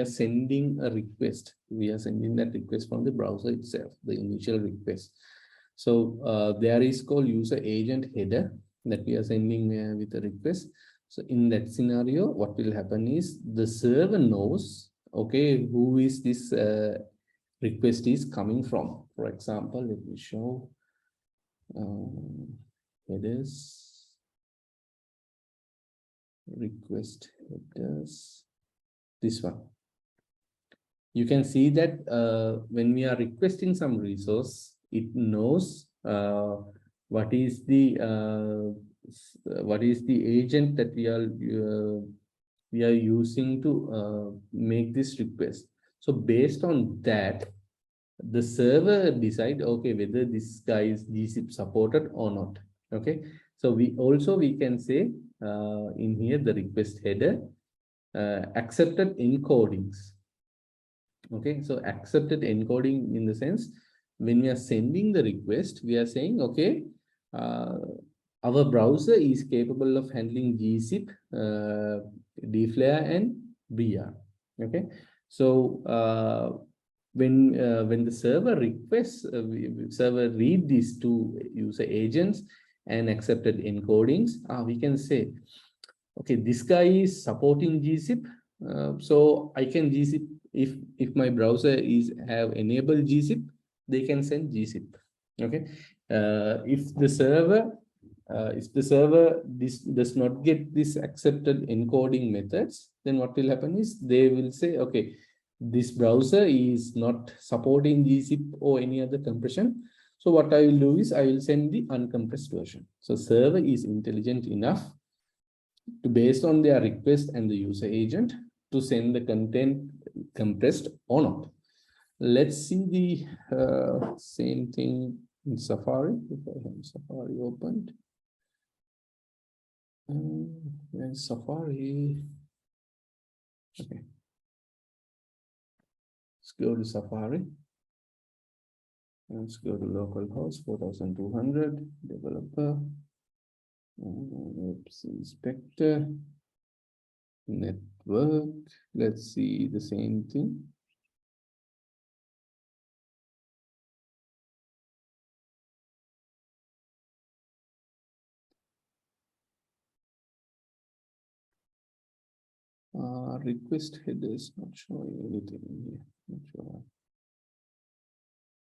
[SPEAKER 1] sending a request, we are sending that request from the browser itself, the initial request. So there is called user agent header that we are sending with a request. So in that scenario, what will happen is the server knows, okay, who is this request is coming from. For example, let me show headers, request headers, this one. You can see that when we are requesting some resource, it knows what is the agent that we are using to make this request. So based on that, the server decide, okay, whether this guy is gzip supported or not. Okay, so we can say in here the request header accepted encodings. Okay, so accepted encoding in the sense, when we are sending the request, we are saying, okay, our browser is capable of handling gzip, dflare, and br. Okay, so when the server requests, server read these two user agents and accepted encodings, we can say, okay, this guy is supporting gzip, so I can gzip. If my browser have enabled gzip, they can send gzip. Okay, if the server does not get this accepted encoding methods, then what will happen is they will say, okay, this browser is not supporting gzip or any other compression. So what I will do is I will send the uncompressed version. So server is intelligent enough to, based on their request and the user agent, to send the content compressed or not. Let's see the same thing in Safari. If I have Safari opened, and Safari. Okay, let's go to Safari. Let's go to localhost 4200 developer. Oops, inspector. Network. Let's see the same thing. Request headers not showing anything here. Not sure why.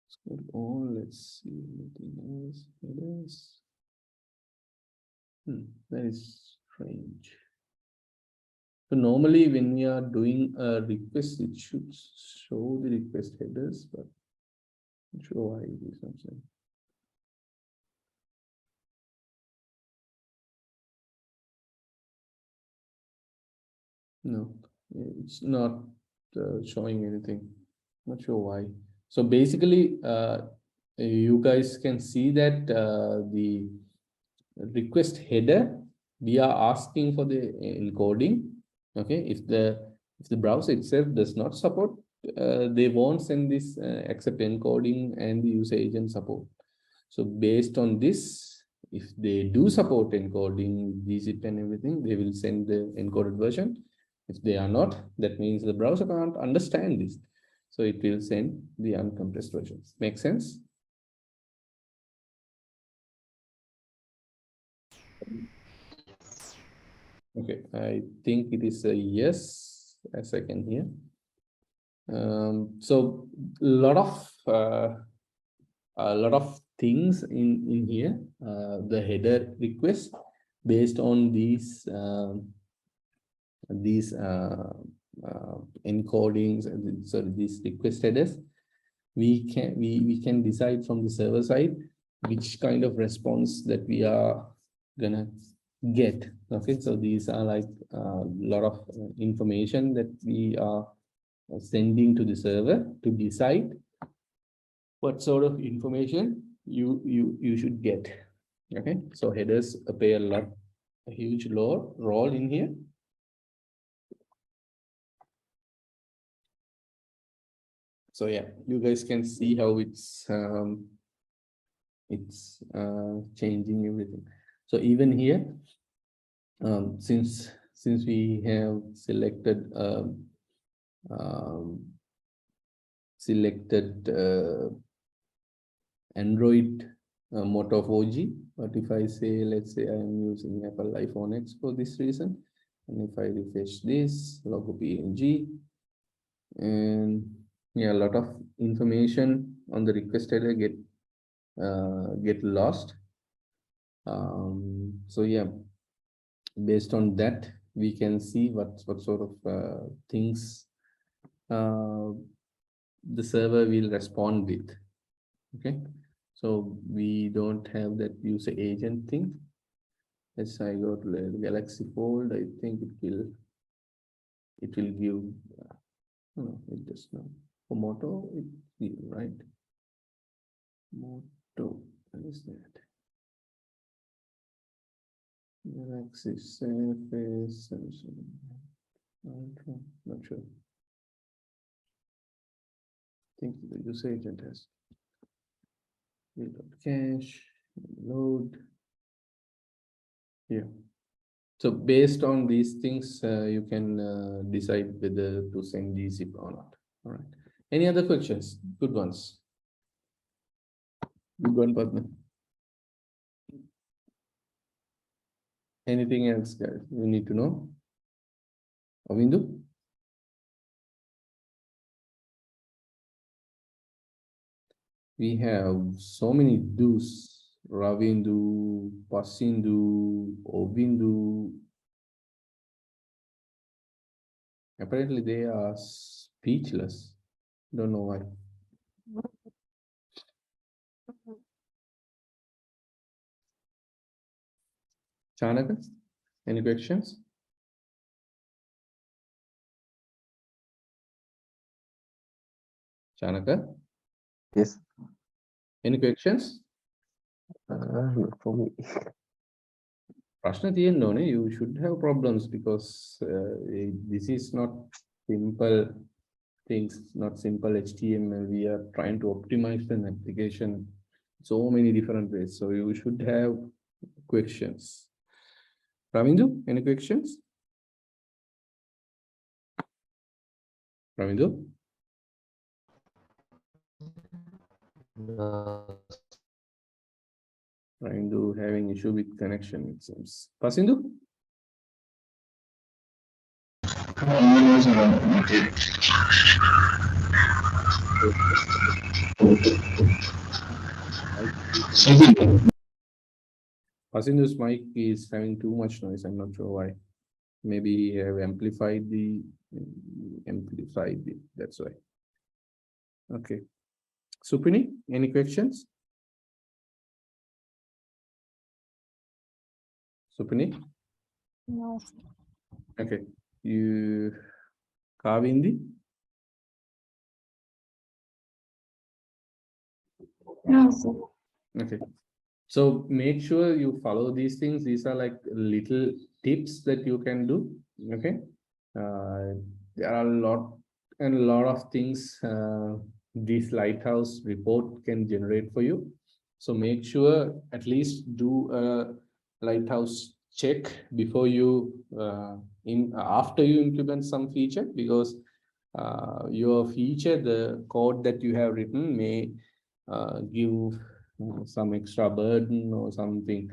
[SPEAKER 1] Let's go to all. Let's see anything else. Headers. That is strange. So normally when we are doing a request, it should show the request headers, but I'm not sure why it is not showing. No, it's not showing anything. Not sure why. So basically, you guys can see that the request header, we are asking for the encoding. Okay, if the browser itself does not support, they won't send this accept encoding and the user agent support. So based on this, if they do support encoding, gzip and everything, they will send the encoded version. If they are not, that means the browser can't understand this. So it will send the uncompressed versions. Make sense? Okay, I think it is a yes, as I can hear. So a lot of things in here. The header request, based on these encodings, and so these request headers, we can decide from the server side which kind of response that we are gonna get. Okay, so these are like a lot of information that we are sending to the server to decide what sort of information you should get. Okay, so headers play a huge role in here. So yeah, you guys can see how it's it's changing everything. So even here, since we have selected um, Android Moto 4G, but if I say, let's say I am using Apple iPhone X for this reason, and if I refresh this logo PNG, and yeah, a lot of information on the request header get lost. So yeah, based on that, we can see what sort of things the server will respond with. Okay, so we don't have that user agent thing. As I go to the Galaxy Fold, I think it will give. No, it does not. For Moto, it's right. Moto, what is that? Galaxy Surface, Samsung Ultra, not sure. I think the user agent has cache, load. Yeah. So based on these things, you can decide whether to send zip or not. All right. Any other questions? Good ones. Good one, Padma. Anything else, guys? You need to know. Avindu? We have so many do's. Ravindu, Pasindu, Ovindu. Apparently they are speechless. Don't know why. Chanaka, any questions? Chanaka,
[SPEAKER 2] Yes.
[SPEAKER 1] any questions?
[SPEAKER 2] Not for me.
[SPEAKER 1] Prashna Tiyan, you should have problems because this is not simple things, not simple HTML. We are trying to optimize an application so many different ways. So you should have questions. Ravindu, any questions? Ravindu? Ravindu having issue with connection, it seems. Pasindu? Pasindu's mic is having too much noise. I'm not sure why. Maybe have amplified the that's why. Okay. Supini, any questions? Supini?
[SPEAKER 6] No.
[SPEAKER 1] Okay. You Kavindi?
[SPEAKER 6] No, sir.
[SPEAKER 1] Okay. So make sure you follow these things. These are like little tips that you can do. Okay. There are a lot of things this lighthouse report can generate for you. So make sure at least do a lighthouse check before you after you implement some feature, because your feature, the code that you have written may give some extra burden or something,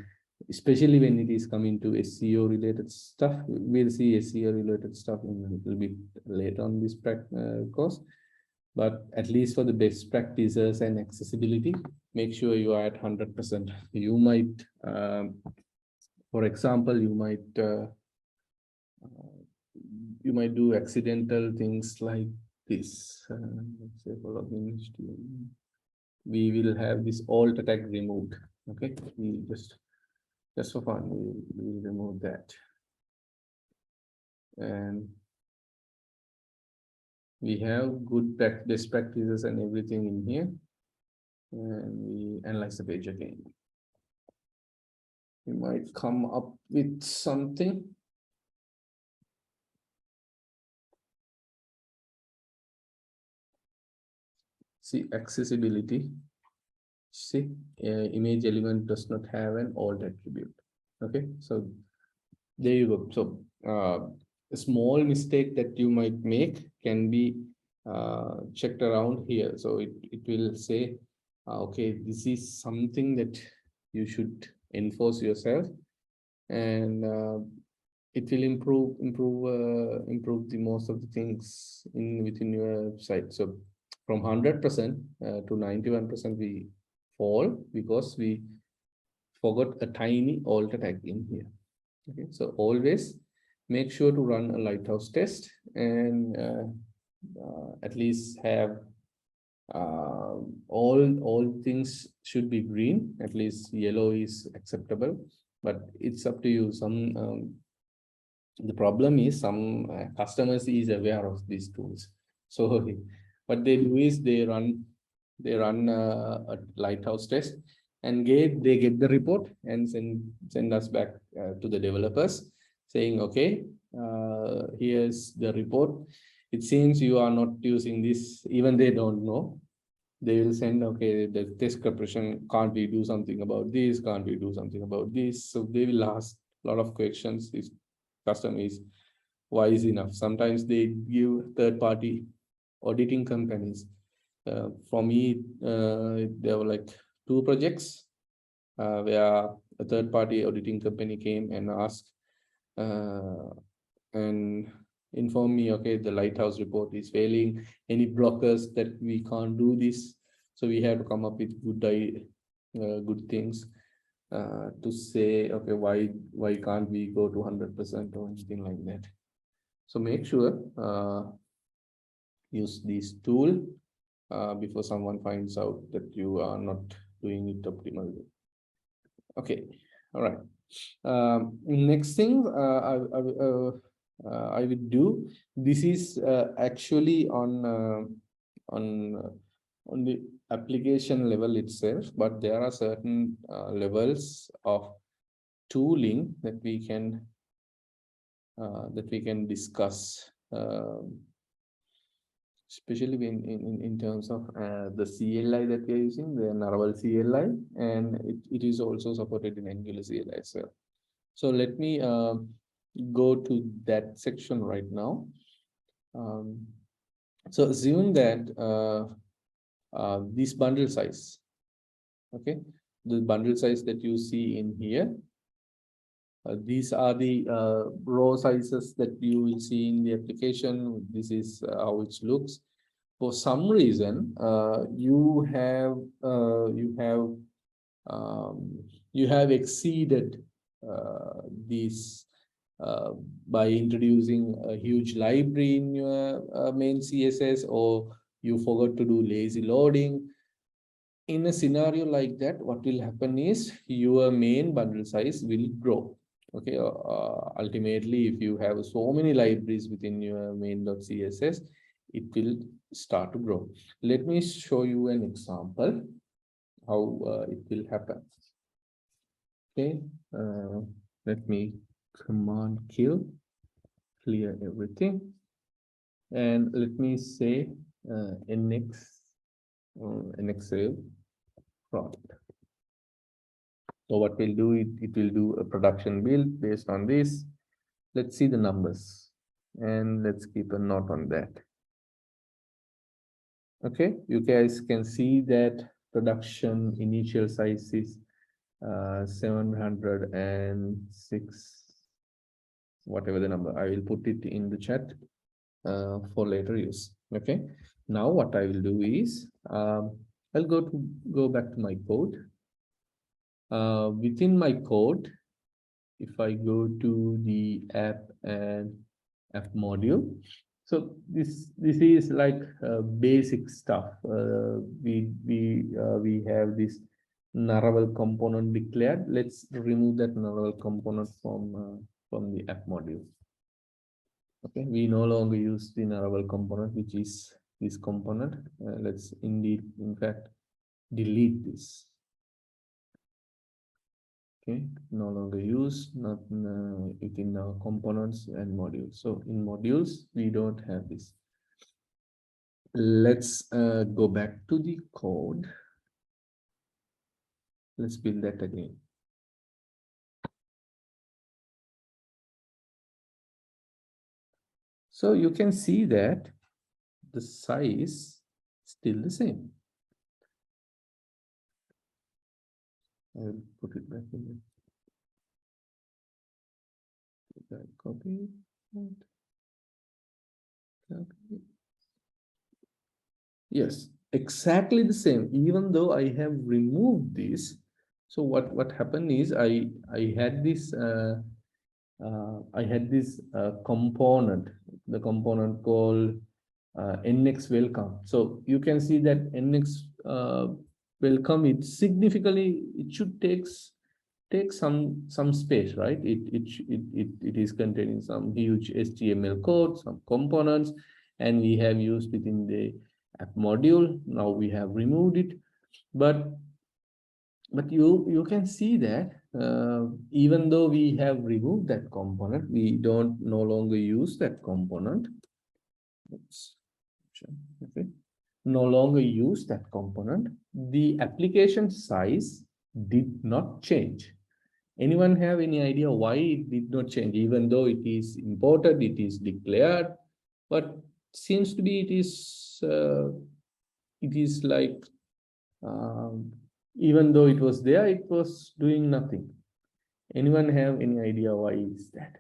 [SPEAKER 1] especially when it is coming to SEO related stuff. We'll see SEO related stuff in a little bit later on this course, but at least for the best practices and accessibility, make sure you are at 100%. You might, for example, you might do accidental things like this. Let's say for login HTML. We will have this alt tag removed. Okay, we just for fun, we will remove that. And we have good best practices and everything in here. And we analyze the page again. We might come up with something. See, accessibility. See, image element does not have an alt attribute. Okay, so there you go. So a small mistake that you might make can be checked around here. So it will say, okay, this is something that you should enforce yourself, and it will improve the most of the things within your website. So from 100% to 91% we fall because we forgot a tiny alter tag in here. Okay, so always make sure to run a lighthouse test and at least have all things should be green. At least yellow is acceptable, but it's up to you. The problem is some customers is aware of these tools, so what they do is they run a lighthouse test and they get the report and send us back to the developers saying, okay, here's the report. It seems you are not using this. Even they don't know, they will send, okay, the test preparation, can't we do something about this, can't we do something about this? So they will ask a lot of questions. This customer is wise enough. Sometimes they give third-party auditing companies. For me, there were like 2 projects where a third-party auditing company came and asked and informed me, okay, the lighthouse report is failing. Any blockers that we can't do this? So we have to come up with good things to say, okay, why can't we go to 100% or anything like that? So make sure use this tool before someone finds out that you are not doing it optimally. Okay, all right. Next thing I would do. This is actually on the application level itself, but there are certain levels of tooling that we can discuss, especially in terms of the CLI that we are using, the Laravel CLI, and it is also supported in Angular CLI as well. So let me go to that section right now. So assume that this bundle size, okay, the bundle size that you see in here, these are the row sizes that you will see in the application. This is how it looks. For some reason, you have exceeded these by introducing a huge library in your main CSS, or you forgot to do lazy loading. In a scenario like that, what will happen is your main bundle size will grow. Okay, ultimately, if you have so many libraries within your main.css, it will start to grow. Let me show you an example how it will happen. Okay, let me command kill, clear everything, and let me say nx save product. So what we'll do, it will do a production build based on this. Let's see the numbers and let's keep a note on that. Okay, you guys can see that production initial size is 706, whatever the number. I will put it in the chat for later use. Okay, now what I will do is I'll go back to my code. Within my code, if I go to the app and app module, so this is like basic stuff. We have this Laravel component declared. Let's remove that Laravel component from the app module. Okay, we no longer use the Laravel component, which is this component. Let's in fact delete this. Okay, no longer use, not within our components and modules. So in modules, we don't have this. Let's go back to the code. Let's build that again. So you can see that the size still the same. I will put it back in there. Copy. Copy. Yes, exactly the same. Even though I have removed this, so what happened is I had this component, the component called NX welcome. So you can see that NX welcome, it significantly, it should take some space, right? It is containing some huge HTML code, some components, and we have used it in the app module. Now we have removed it, but you can see that even though we have removed that component, we don't no longer use that component. Oops. Okay, no longer use that component. The application size did not change. Anyone have any idea why it did not change? Even though it is imported, it is declared, but seems to be it is like even though it was there, it was doing nothing. Anyone have any idea why is that?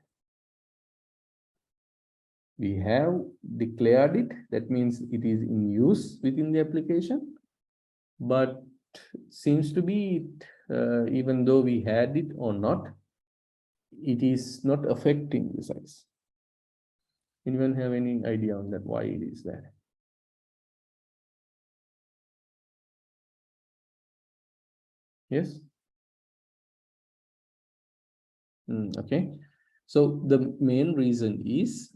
[SPEAKER 1] We have declared it, that means it is in use within the application, but seems to be even though we had it or not, it is not affecting the size. Anyone have any idea on that, why it is that? Yes. Okay, so the main reason is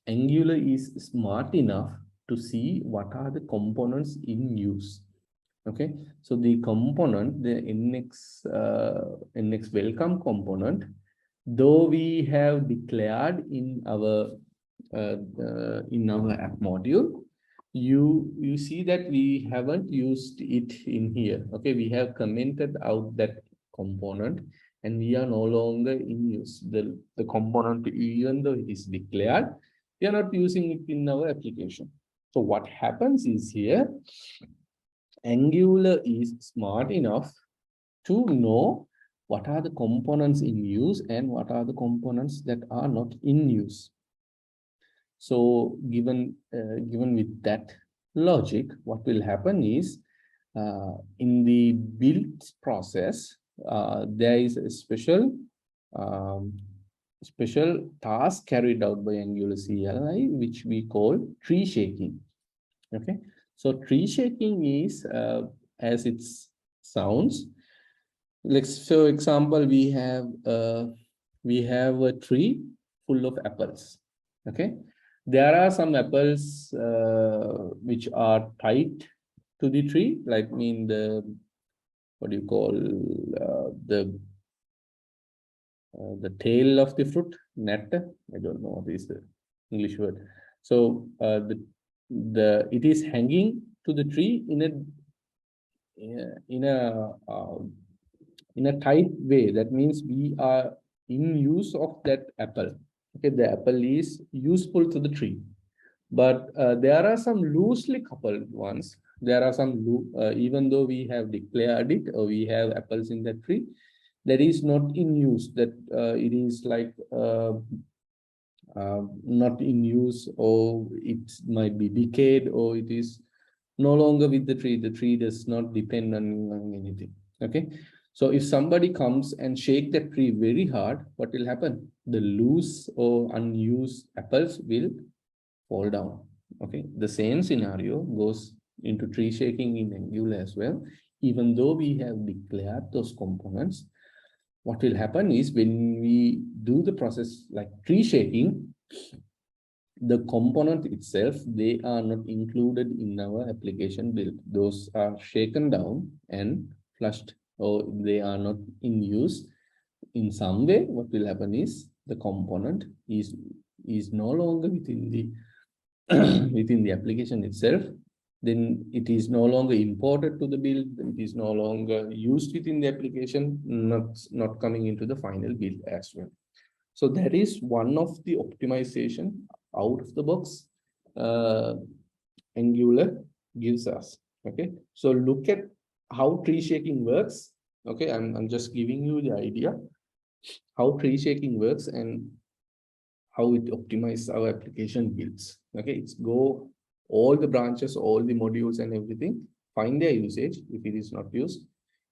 [SPEAKER 1] Angular is smart enough to see what are the components in use. Okay, so the component, the NX welcome component, though we have declared in our app module, you see that we haven't used it in here. Okay, we have commented out that component, and we are no longer in use the component, even though it is declared, we are not using it in our application. So what happens is here, Angular is smart enough to know what are the components in use and what are the components that are not in use. So given with that logic, what will happen is in the build process, there is a special task carried out by Angular CLI, which we call tree shaking. Okay, so tree shaking is as it sounds. Let's, for example, we have a tree full of apples. Okay, there are some apples which are tied to the tree, like the what do you call the tail of the fruit, nut. I don't know what is the English word. So it is hanging to the tree in a tight way. That means we are in use of that apple. Okay, the apple is useful to the tree, but there are some loosely coupled ones. There are some even though we have declared it or we have apples in that tree, that is not in use. That it is like not in use, or it might be decayed, or it is no longer with the tree. The tree does not depend on anything. Okay, so if somebody comes and shake that tree very hard, what will happen? The loose or unused apples will fall down. Okay, the same scenario goes into tree shaking in Angular as well. Even though we have declared those components, what will happen is when we do the process like tree shaking, the component itself, they are not included in our application build. Those are shaken down and flushed, or they are not in use. In some way, what will happen is the component is no longer within the within the application itself, then it is no longer imported to the build, it is no longer used within the application, not coming into the final build as well. So that is one of the optimization out of the box Angular gives us. Okay, so look at how tree shaking works. Okay, I'm just giving you the idea how tree shaking works and how it optimizes our application builds. Okay, it's go all the branches, all the modules and everything, find their usage. If it is not used,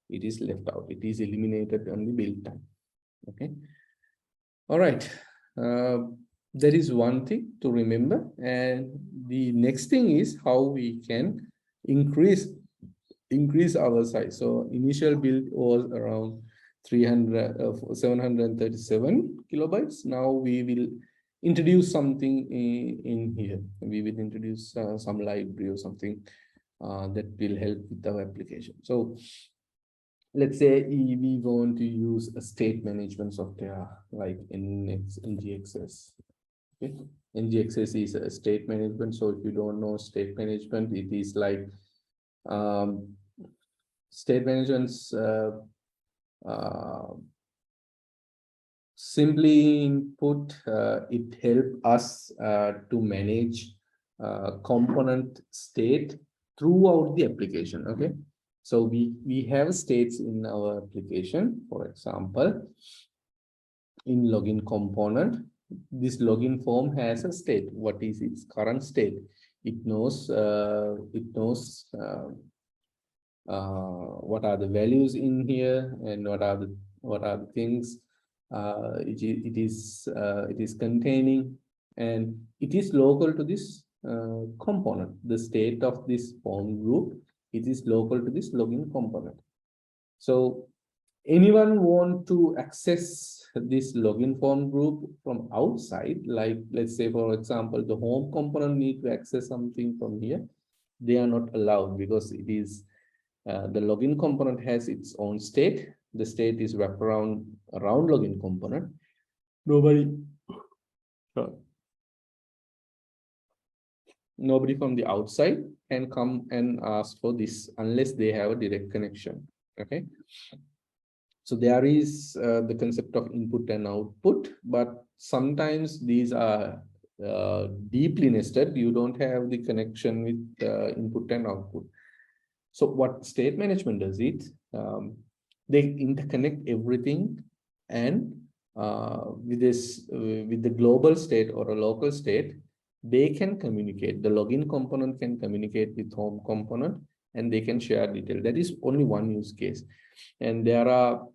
[SPEAKER 1] it is left out. It is eliminated on the build time. Okay. All right. There is one thing to remember. And the next thing is how we can increase our size. So initial build was around 737 kilobytes. Now we will introduce something in here. We will introduce some library or something that will help with our application. So let's say we want to use a state management software like NGXS. Okay, NGXS is a state management. So if you don't know state management, it is like state management's simply input. It helps us to manage component state throughout the application. Okay, so we have states in our application. For example, in login component, this login form has a state. What is its current state? It knows what are the values in here and what are the things it is containing, and it is local to this component. The state of this form group, it is local to this login component. So anyone want to access this login form group from outside, like let's say for example the home component need to access something from here, they are not allowed because it is the login component has its own state. The state is wrapped around login component. Nobody from the outside can come and ask for this unless they have a direct connection. Okay, so there is the concept of input and output, but sometimes these are deeply nested. You don't have the connection with input and output. So what state management does it, they interconnect everything, and with the global state or a local state, they can communicate. The login component can communicate with home component, and they can share detail. That is only one use case. And there are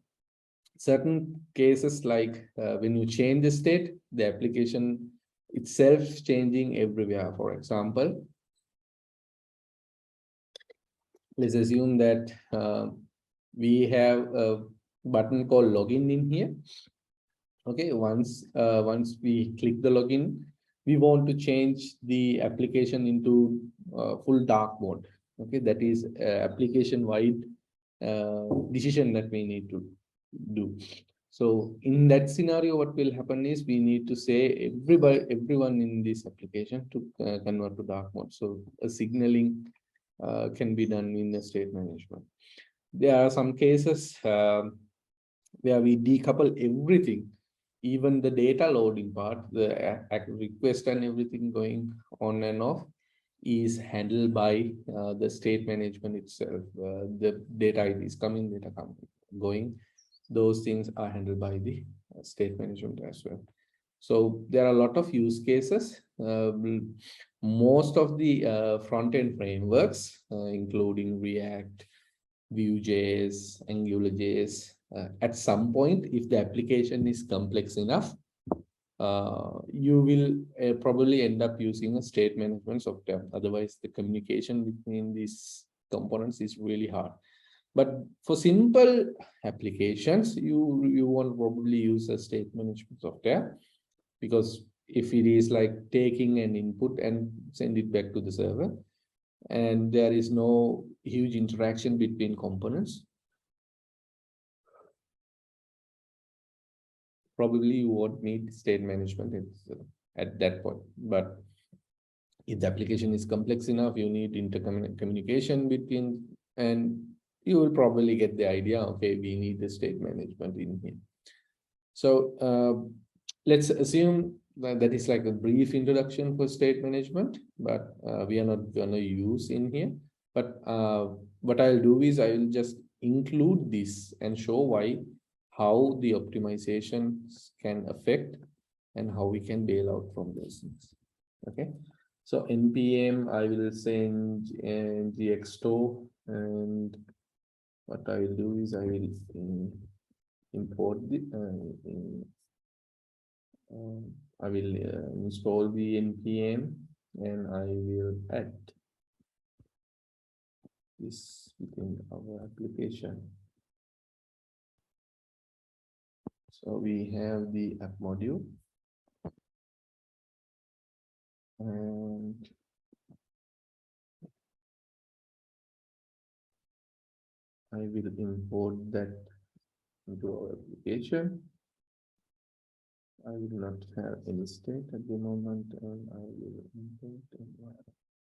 [SPEAKER 1] certain cases like when you change the state, the application itself changing everywhere. For example, let's assume that we have a button called login in here. Okay, once we click the login, we want to change the application into full dark mode. Okay, that is application wide decision that we need to do. So in that scenario, what will happen is we need to say everyone in this application to convert to dark mode. So a signaling can be done in the state management. There are some cases where we decouple everything, even the data loading part, the request and everything going on and off is handled by the state management itself. The data is coming, data coming, going. Those things are handled by the state management as well. So there are a lot of use cases. Most of the front-end frameworks, including React, Vue.js, AngularJS, at some point, if the application is complex enough, you will probably end up using a state management software. Otherwise, the communication between these components is really hard. But for simple applications, you won't probably use a state management software, because if it is like taking an input and send it back to the server, and there is no huge interaction between components, probably you won't need state management at that point. But If the application is complex enough, you need intercommunication between, and you will probably get the idea, okay, we need the state management in here. So let's assume that is like a brief introduction for state management, but we are not going to use in here. But what I'll do is I will just include this and show how the optimizations can affect and how we can bail out from those things. Okay. So npm, I will send gxto, and what I will do is I will import the I will install the npm, and I will add this within our application. So we have the app module, and I will import that into our application. I will not have any state at the moment, and I will import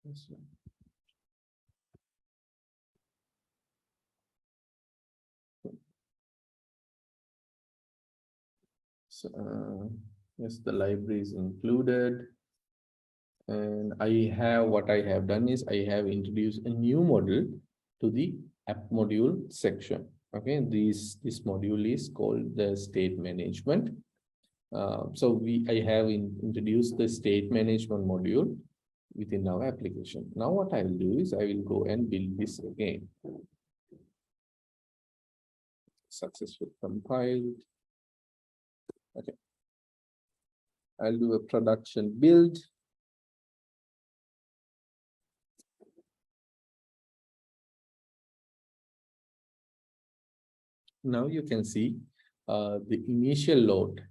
[SPEAKER 1] this one. So yes, the library is included, and what I have done is I have introduced a new module to the app module section. Okay, this module is called the state management. So I have introduced the state management module within our application. Now what I will do is I will go and build this again. Successful compiled. Okay. I'll do a production build. Now you can see the initial load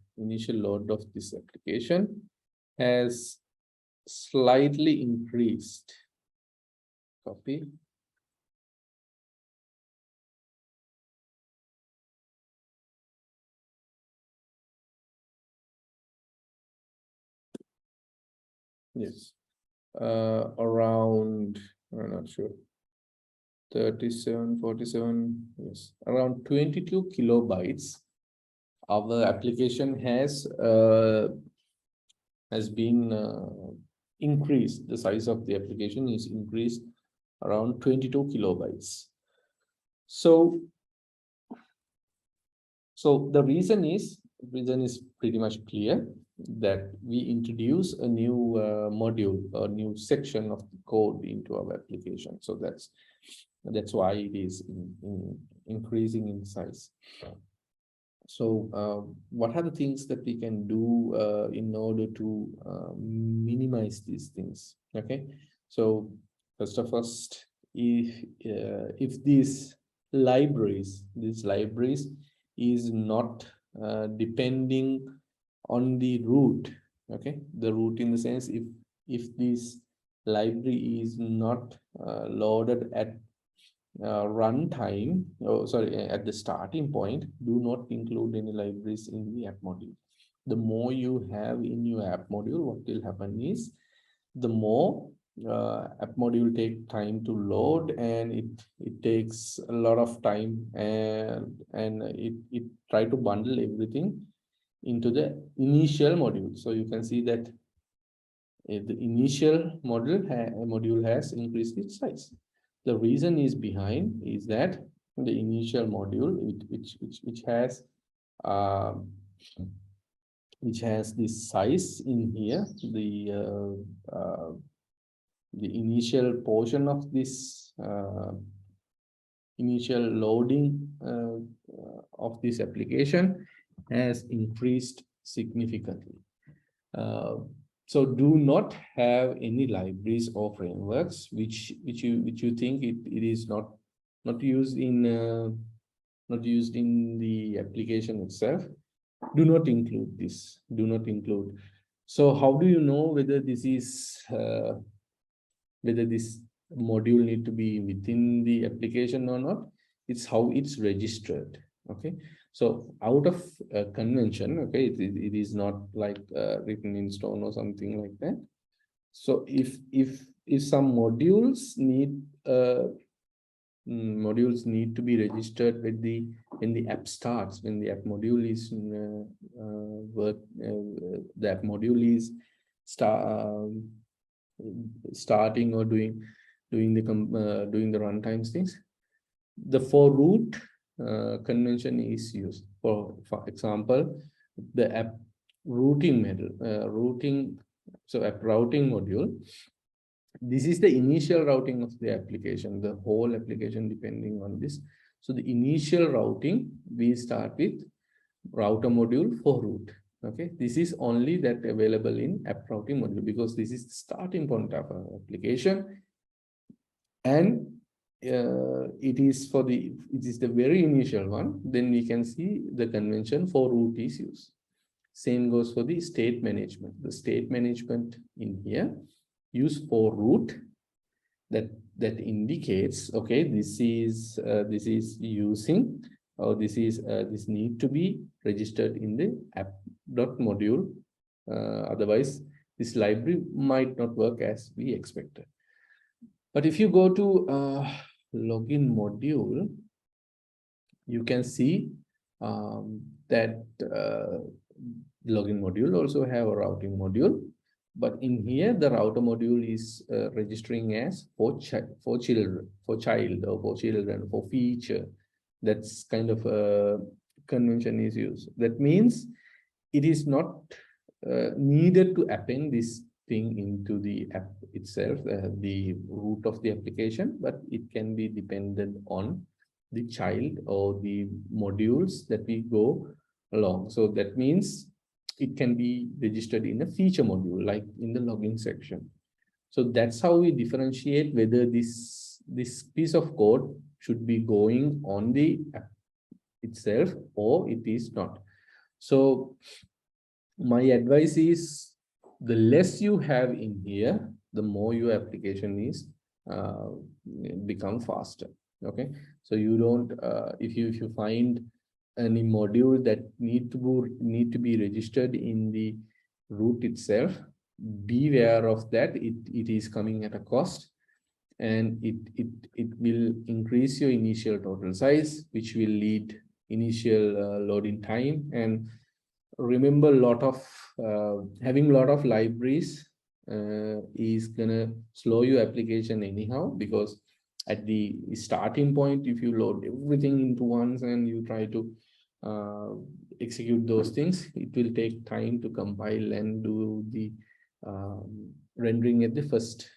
[SPEAKER 1] of this application has slightly increased. Copy. Yes, around, I'm not sure, 37, 47, yes, around 22 kilobytes. Our application has been increased. The size of the application is increased around 22 kilobytes. So the reason is pretty much clear, that we introduce a new module, a new section of the code into our application. So that's why it is increasing in size. So what are the things that we can do in order to minimize these things? Okay, so first of all, if these libraries is not depending on the root, okay, the root in the sense, if this library is not loaded at runtime, at the starting point, do not include any libraries in the app module. The more you have in your app module, what will happen is the more app module take time to load, and it takes a lot of time, and it try to bundle everything into the initial module. So you can see that the initial module has increased its size. The reason is behind is that the initial module, which has this size in here, the initial portion of this initial loading of this application has increased significantly. So do not have any libraries or frameworks which you think it is not used in the application itself. Do not include this. Do not include. So how do you know whether this is whether this module need to be within the application or not? It's how it's registered. Okay, so out of convention, okay, it is not like written in stone or something like that. So if some modules need to be registered with when the app starts, when the app module is the app module is starting or doing the runtime things, the for root convention is used. For example, the app routing app routing module. This is the initial routing of the application, the whole application depending on this. So the initial routing, we start with router module for root. Okay, this is only that available in app routing module because this is the starting point of our application, and it is the very initial one. Then we can see the convention for root is used. Same goes for the state management. The state management in here use for root that indicates, okay, this is using, or this need to be registered in the app.module. Otherwise, this library might not work as we expected. But if you go to login module, you can see that login module also have a routing module. But in here, the router module is registering as for child, or for children, for feature. That's kind of a convention is used. That means it is not needed to append this thing into the app itself, the root of the application, but it can be dependent on the child or the modules that we go along. So that means it can be registered in a feature module, like in the login section. So that's how we differentiate whether this piece of code should be going on the app itself or it is not. So my advice is, the less you have in here, the more your application is become faster. Okay, so you don't if you find any module that need to be registered in the root itself, beware of that. It is coming at a cost, and it will increase your initial total size, which will lead initial loading time. And remember, having a lot of libraries is gonna slow your application anyhow, because at the starting point, if you load everything into once and you try to execute those things, it will take time to compile and do the rendering at the first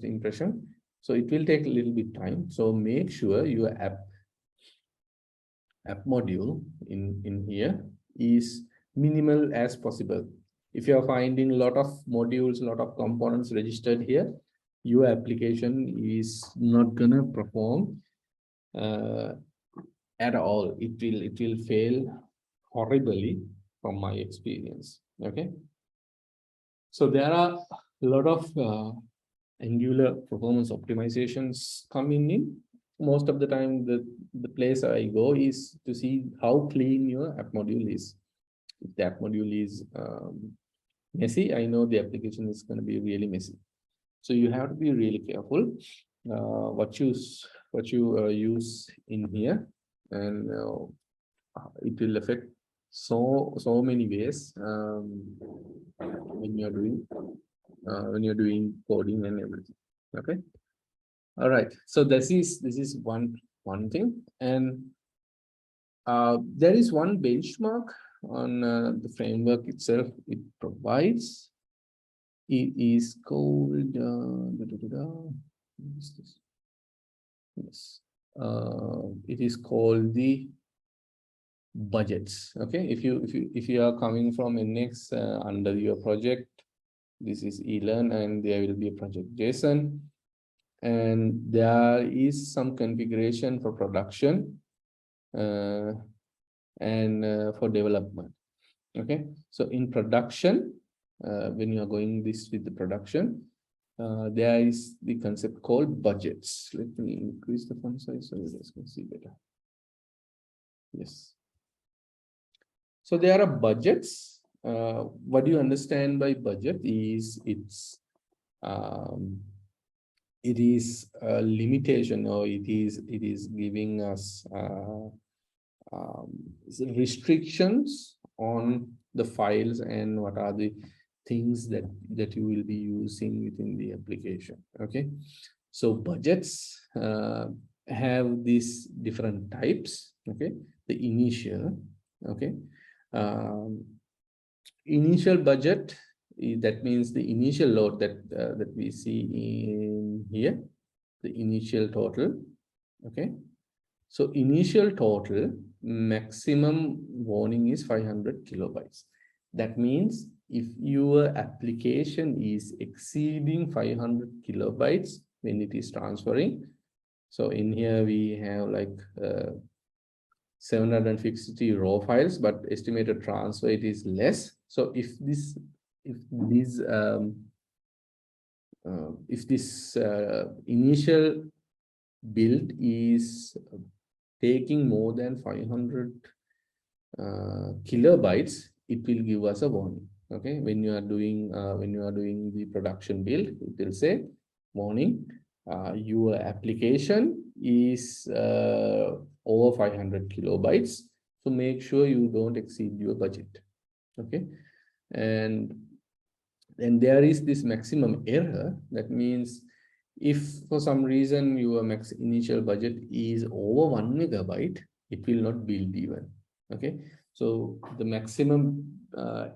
[SPEAKER 1] impression. So it will take a little bit time. So make sure your app module in here is minimal as possible. If you are finding a lot of modules, a lot of components registered here, your application is not gonna perform at all. It will fail horribly from my experience. Okay, so there are a lot of Angular performance optimizations coming in. Most of the time, the place I go is to see how clean your app module is. If the app module is messy, I know the application is going to be really messy. So you have to be really careful what you use in here, and it will affect so many ways when you're doing coding and everything. Okay. All right. So this is one thing, and there is one benchmark on the framework itself. It provides. It is called what is this? Yes, it is called the budgets. Okay, if you are coming from NX under your project, this is eLearn, and there will be a project JSON, and there is some configuration for production and for development. Okay, so in production, when you are going this with the production, there is the concept called budgets. Let me increase the font size so you guys can see better. Yes. So there are budgets, what do you understand by budget is it is a limitation, or it is giving us restrictions on the files and what are the things that you will be using within the application. Okay, so budgets have these different types. Okay, the initial, okay, initial budget, that means the initial load that we see in here, the initial total. Okay, so initial total maximum warning is 500 kilobytes. That means if your application is exceeding 500 kilobytes when it is transferring, so in here we have like 750 raw files, but estimated transfer rate is less. So if this initial build is taking more than 500 kilobytes, it will give us a warning. Okay, when you are doing the production build, it will say warning, your application is over 500 kilobytes, so make sure you don't exceed your budget. Okay, and there is this maximum error. That means if for some reason your max initial budget is over 1 megabyte, it will not build even. Okay, so the maximum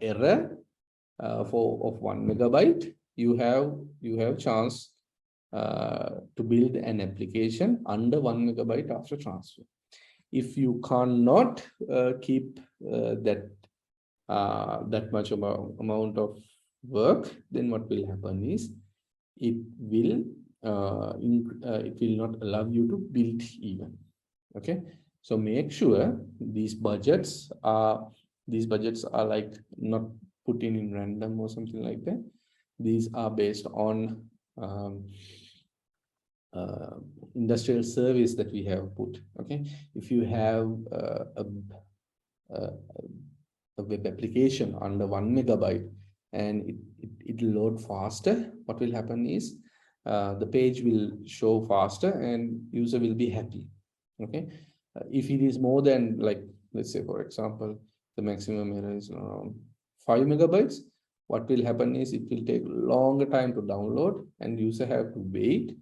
[SPEAKER 1] error of 1 megabyte, you have chance to build an application under 1 megabyte after transfer. If you cannot keep that much amount of work, then what will happen is it will not allow you to build even. Okay, so make sure these budgets are like not put in random or something like that. These are based on industrial service that we have put. Okay, if you have a web application under 1 megabyte and it will load faster, what will happen is the page will show faster and user will be happy. Okay, if it is more than, like, let's say for example the maximum error is around 5 megabytes, what will happen is it will take longer time to download and user have to wait,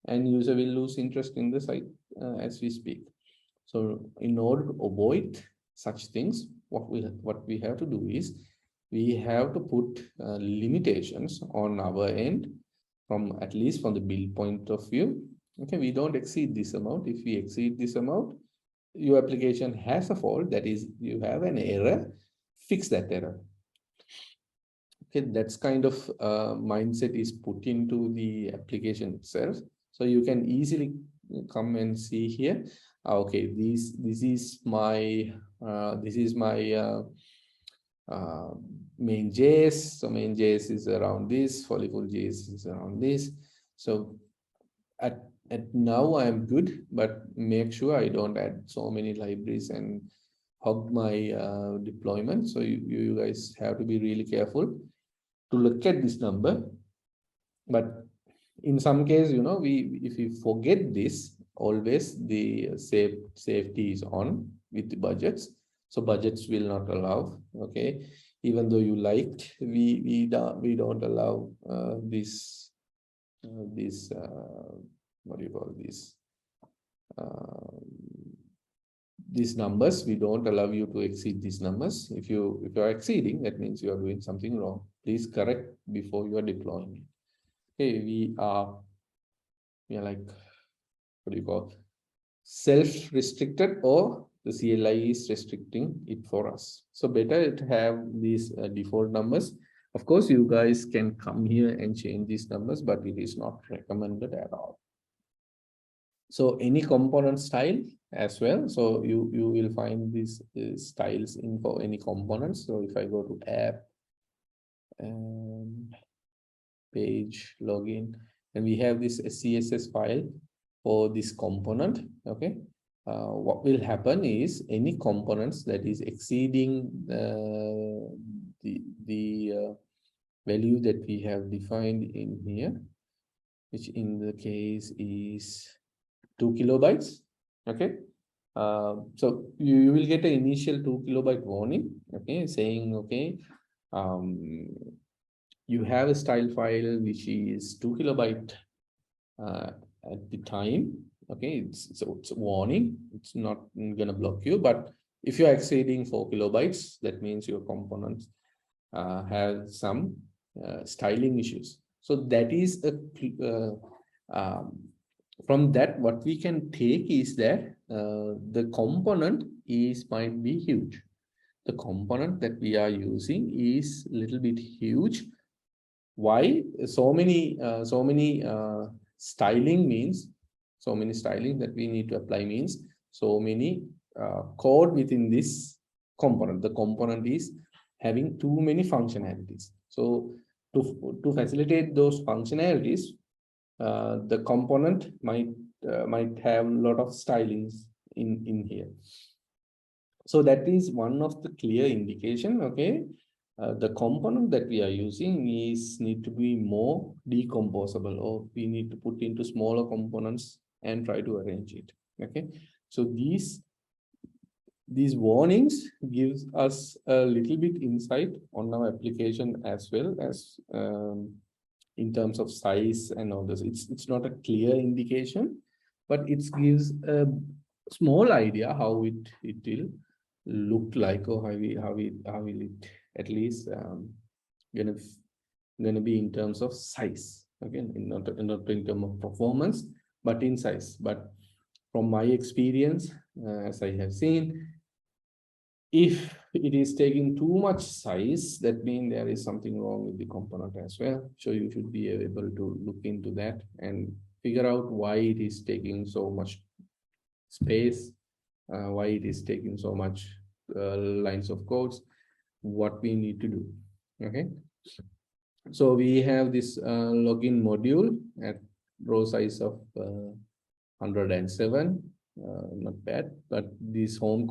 [SPEAKER 1] and user will lose interest in the site as we speak. So in order to avoid such things, what we have to do is we have to put limitations on our end, at least from the build point of view. Okay, we don't exceed this amount. If we exceed this amount, your application has a fault, that is you have an error, fix that error. Okay, that's kind of mindset is put into the application itself. So you can easily come and see here. Okay, this is my main JS. So main JS is around this. Follicle JS is around this. So at now I am good, but make sure I don't add so many libraries and hog my deployment. So you guys have to be really careful to look at this number. But in some case, you know, if we forget this, always the safety is on with the budgets. So budgets will not allow. Okay, even though you liked, we don't allow this what do you call this? These numbers, we don't allow you to exceed these numbers. If you are exceeding, that means you are doing something wrong. Please correct before you are deploying. Okay, we are like, what do you call, self-restricted, or the CLI is restricting it for us. So better to have these default numbers. Of course, you guys can come here and change these numbers, but it is not recommended at all. So any component style as well. So you will find these styles in for any components. So if I go to app and page login, and we have this CSS file for this component. Okay, what will happen is any components that is exceeding value that we have defined in here, which in the case is 2 kilobytes. Okay. So you will get an initial 2 kilobyte warning, okay, saying, okay, you have a style file which is 2 kilobyte at the time. Okay, it's a warning. It's not gonna block you, but if you're exceeding 4 kilobytes, that means your components have some styling issues. So that is from that, what we can take is that the component might be huge. The component that we are using is a little bit huge. Why so many styling means so many styling that we need to apply means so many code within this component. The component is having too many functionalities. So to facilitate those functionalities, the component might have a lot of stylings in here. So that is one of the clear indication. Okay, the component that we are using need to be more decomposable, or we need to put into smaller components and try to arrange it. Okay, so these warnings gives us a little bit insight on our application as well as in terms of size and all this. It's not a clear indication, but it gives a small idea how it will look like, or how will it at least gonna be in terms of size. Again, not in terms of performance, but in size. But from my experience, as I have seen, if it is taking too much size, that means there is something wrong with the component as well. So you should be able to look into that and figure out why it is taking so much space, why it is taking so much lines of codes, what we need to do. Okay. So we have this login module at row size of 107, not bad, but this home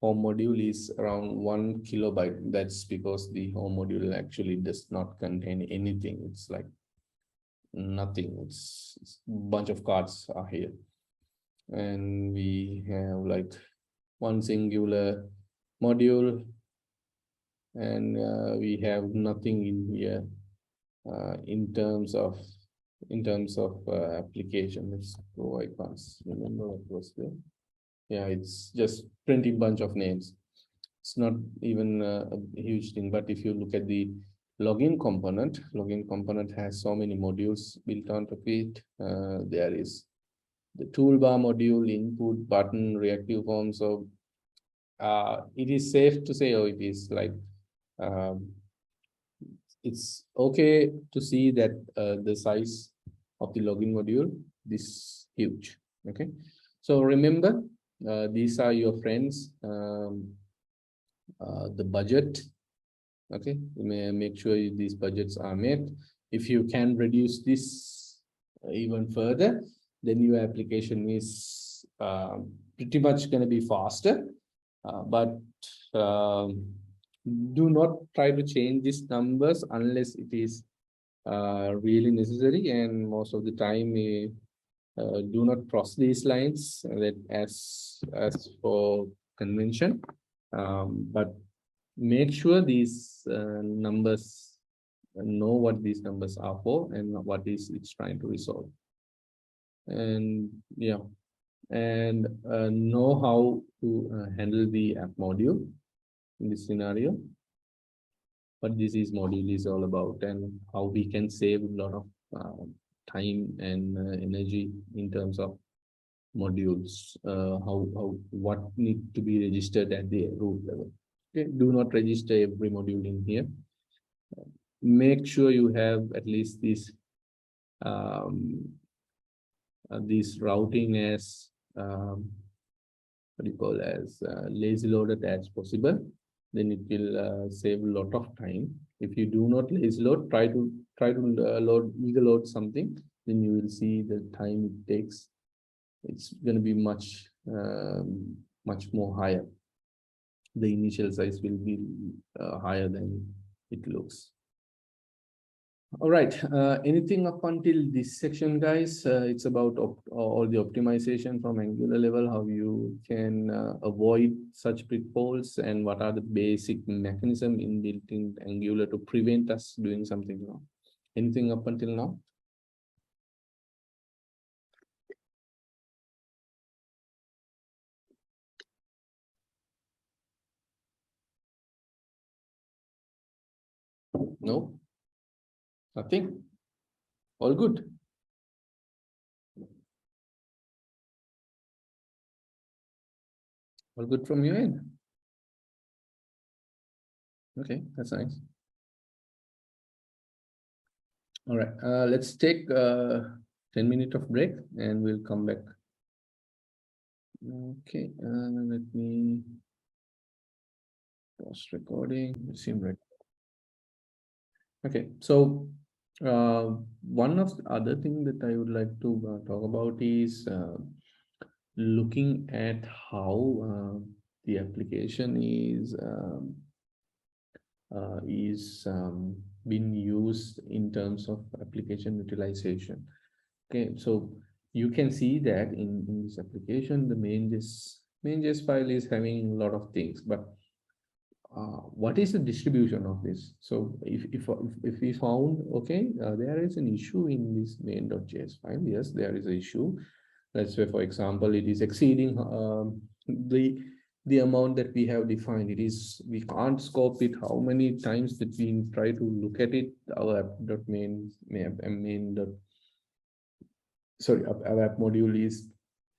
[SPEAKER 1] module is around 1 kilobyte. That's because the home module actually does not contain anything. It's like nothing. It's a bunch of cards are here. And we have like one singular module, and we have nothing in here in terms of application. Let's go. I can't remember what was there. Yeah, it's just printing bunch of names. It's not even a huge thing. But if you look at the login component has so many modules built onto it. There is the toolbar module, input, button, reactive form. So it is safe to say, it is like it's okay to see that the size of the login module is huge. Okay, so remember, these are your friends. The budget. Okay, you may make sure these budgets are met. If you can reduce this even further, then your application is pretty much going to be faster. But do not try to change these numbers unless it is really necessary, and most of the time do not cross these lines that as for convention, but make sure these numbers know what these numbers are for and what is it's trying to resolve. And yeah, and know how to handle the app module in this scenario, what this module is all about, and how we can save a lot of time and energy in terms of modules, what need to be registered at the root level. Okay, do not register every module in here. Make sure you have at least this routing as what do you call as lazy loaded as possible. Then it will save a lot of time. If you do not lazy load, try to eager load something, then you will see the time it takes. It's going to be much more higher. the initial size will be higher than it looks. All right, anything up until this section, guys? It's about all the optimization from Angular level, how you can avoid such pitfalls, and what are the basic mechanism inbuilt in Angular to prevent us doing something wrong. Anything up until now? No? Nothing? All good? All good from your end? Okay, that's nice. All right, let's take 10 minutes of break and we'll come back. Okay, let me pause recording. Resume record. Okay, so one of the other thing that I would like to talk about is looking at how the application is being used in terms of application utilization. Okay, so you can see that in this application, the main.js file is having a lot of things, but what is the distribution of this? So if we found, okay, there is an issue in this main.js file. Yes, there is an issue. Let's say, for example, it is exceeding the amount that we have defined. It is, we can't scope it. How many times that we try to look at it, our our app module is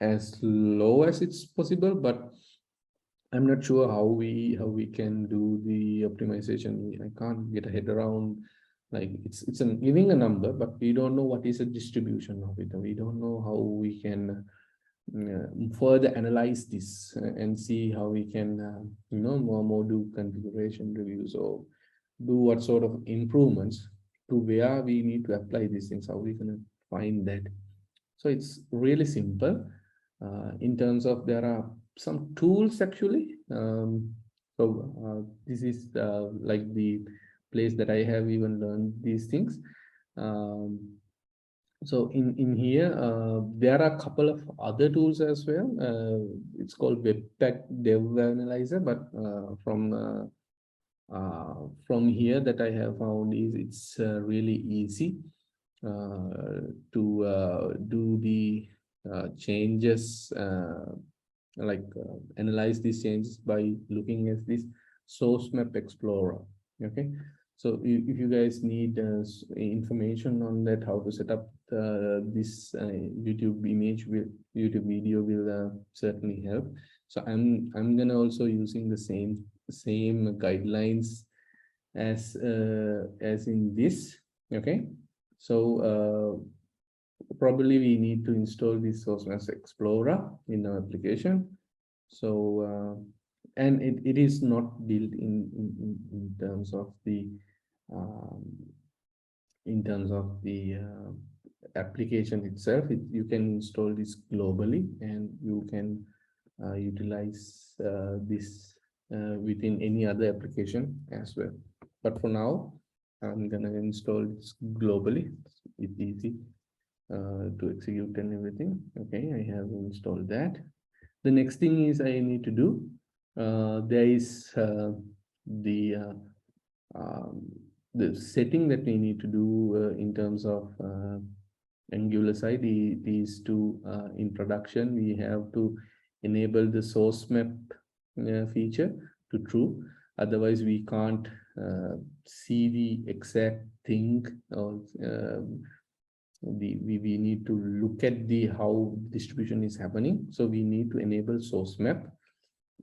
[SPEAKER 1] as low as it's possible, but I'm not sure how we can do the optimization. I can't get a head around, like it's giving a number, but we don't know what is the distribution of it. We don't know how we can further analyze this and see how we can more do configuration reviews or do what sort of improvements to where we need to apply these things. How we can find that? So it's really simple in terms of there are some tools actually. This is like the place that I have even learned these things. So in here, there are a couple of other tools as well. It's called Webpack Dev Analyzer, but from here that I have found is it's really easy to do the changes, analyze these changes by looking at this source map explorer. Okay, so if you guys need information on that, how to set up this YouTube video will certainly help. So I'm gonna also using the same guidelines as in this. Okay, so probably we need to install this source map explorer in our application. So and it is not built in terms of the application itself. You can install this globally and you can utilize this within any other application as well. But for now, I'm gonna install this globally. It's easy to execute and everything. Okay, I have installed that. The next thing is I need to do, there is the setting that we need to do in terms of Angular side. These two in production, we have to enable the source map feature to true. Otherwise, we can't see the exact thing, or we need to look at the how distribution is happening. So we need to enable source map.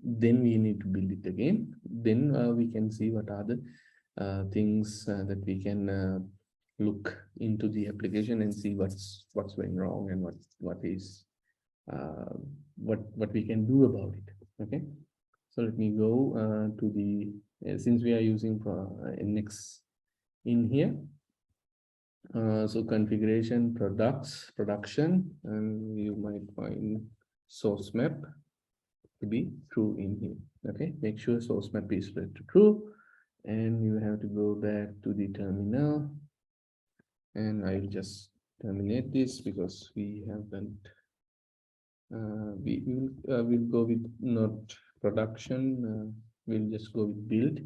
[SPEAKER 1] Then we need to build it again. Then we can see what are the things that we can look into the application and see what's going wrong and what we can do about it. Okay, so let me go to the since we are using Nx in here. So configuration, production, and you might find source map to be true in here. Okay, make sure source map is set to true, and you have to go back to the terminal, and I will just terminate this because we haven't we'll go with not production, we'll just go with build.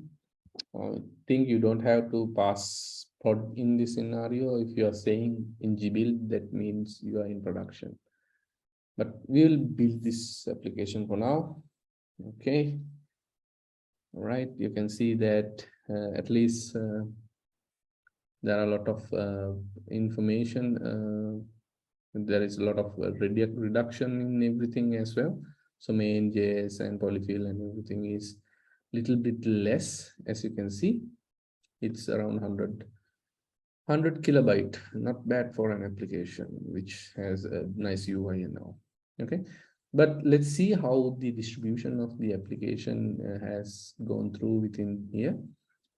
[SPEAKER 1] I think you don't have to pass prod in this scenario. If you are saying in gbuild, that means you are in production, but we'll build this application for now. Okay, all right, you can see that at least there are a lot of information. There is a lot of reduction in everything as well. So main JS and polyfill and everything is little bit less. As you can see, it's around 100 kilobyte, not bad for an application which has a nice UI and all. Okay, but let's see how the distribution of the application has gone through within here.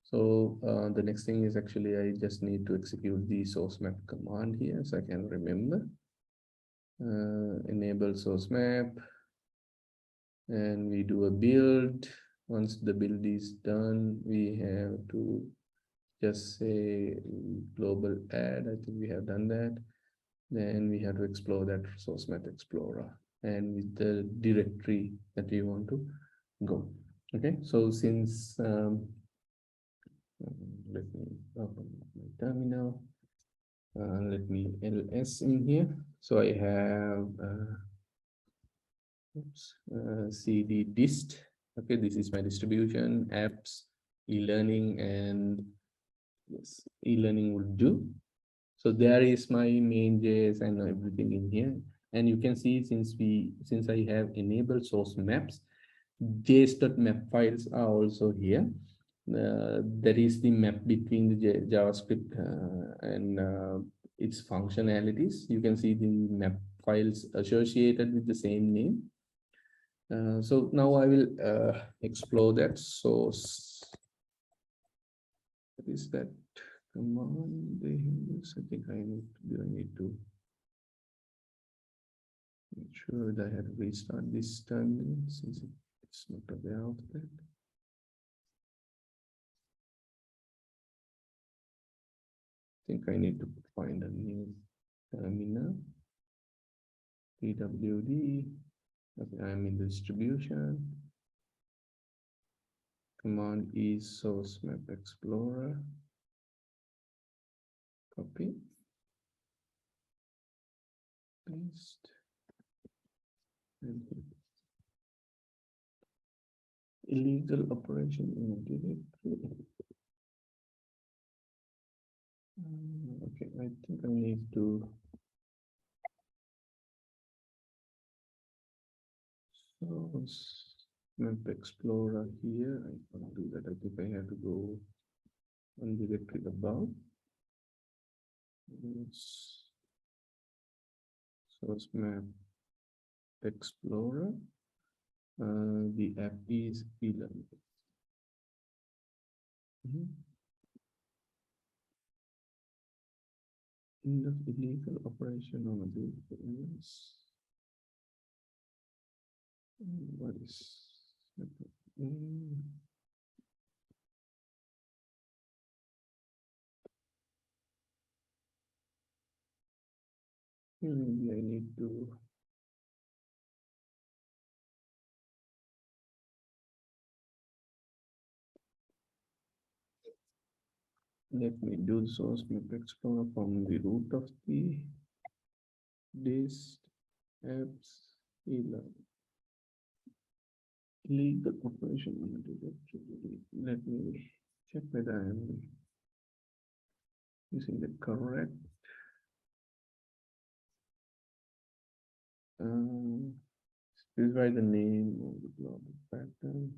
[SPEAKER 1] So the next thing is actually I just need to execute the source map command here so I can remember. Enable source map, and we do a build. Once the build is done, we have to just say global add. I think we have done that. Then we have to explore that source map explorer and with the directory that we want to go. Okay, so since let me open my terminal. Let me ls in here. So I have cd dist. Okay, this is my distribution, apps, e-learning, and yes, e-learning will do. So there is my main JS and everything in here. And you can see since I have enabled source maps, js.map files are also here. That is the map between the JavaScript and its functionalities. You can see the map files associated with the same name. So now I will explore that source. What is that command they use? I think I need to make sure that I have to restart this terminal since it's not aware of that. I think I need to find a new terminal. pwd. Okay, I'm in the distribution. Command is source map explorer. Copy. Paste. And illegal operation in a directory. Okay, I think I need to source map explorer here. I can't do that. I think I have to go on directory above. Yes. Source map explorer. The app is e-learning. End of illegal operation on a directory. What is maybe I need to let me do the source map explorer from the root of the dist apps e-learning. Legal operation on the directory. Let me check whether I am using the correct specify the name of the global pattern.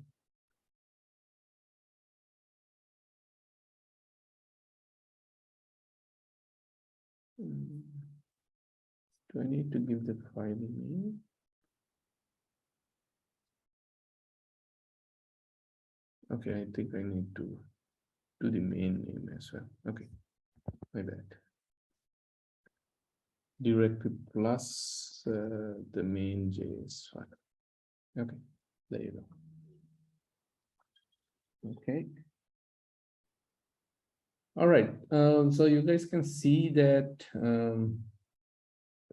[SPEAKER 1] Do I need to give the file name? Okay, I think I need to do the main name as well. Okay, my bad. Directory plus the main JS file. Okay, there you go. Okay. All right. So you guys can see that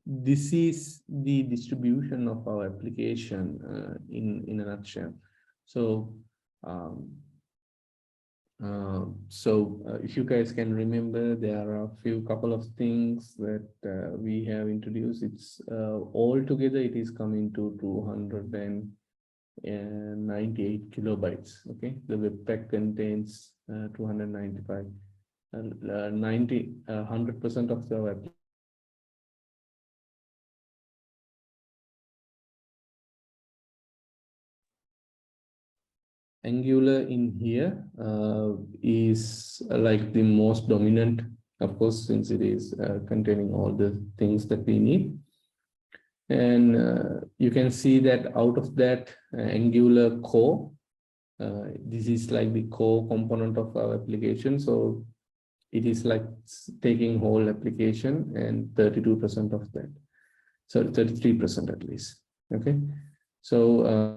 [SPEAKER 1] this is the distribution of our application in a nutshell. So if you guys can remember, there are a couple of things that we have introduced. It's all together, it is coming to 298 kilobytes. Okay, the webpack contains 295, 100% of the web. Angular in here is like the most dominant, of course, since it is containing all the things that we need. And you can see that out of that Angular core, this is like the core component of our application. So it is like taking whole application and 32% of that. So 33% at least. Okay. So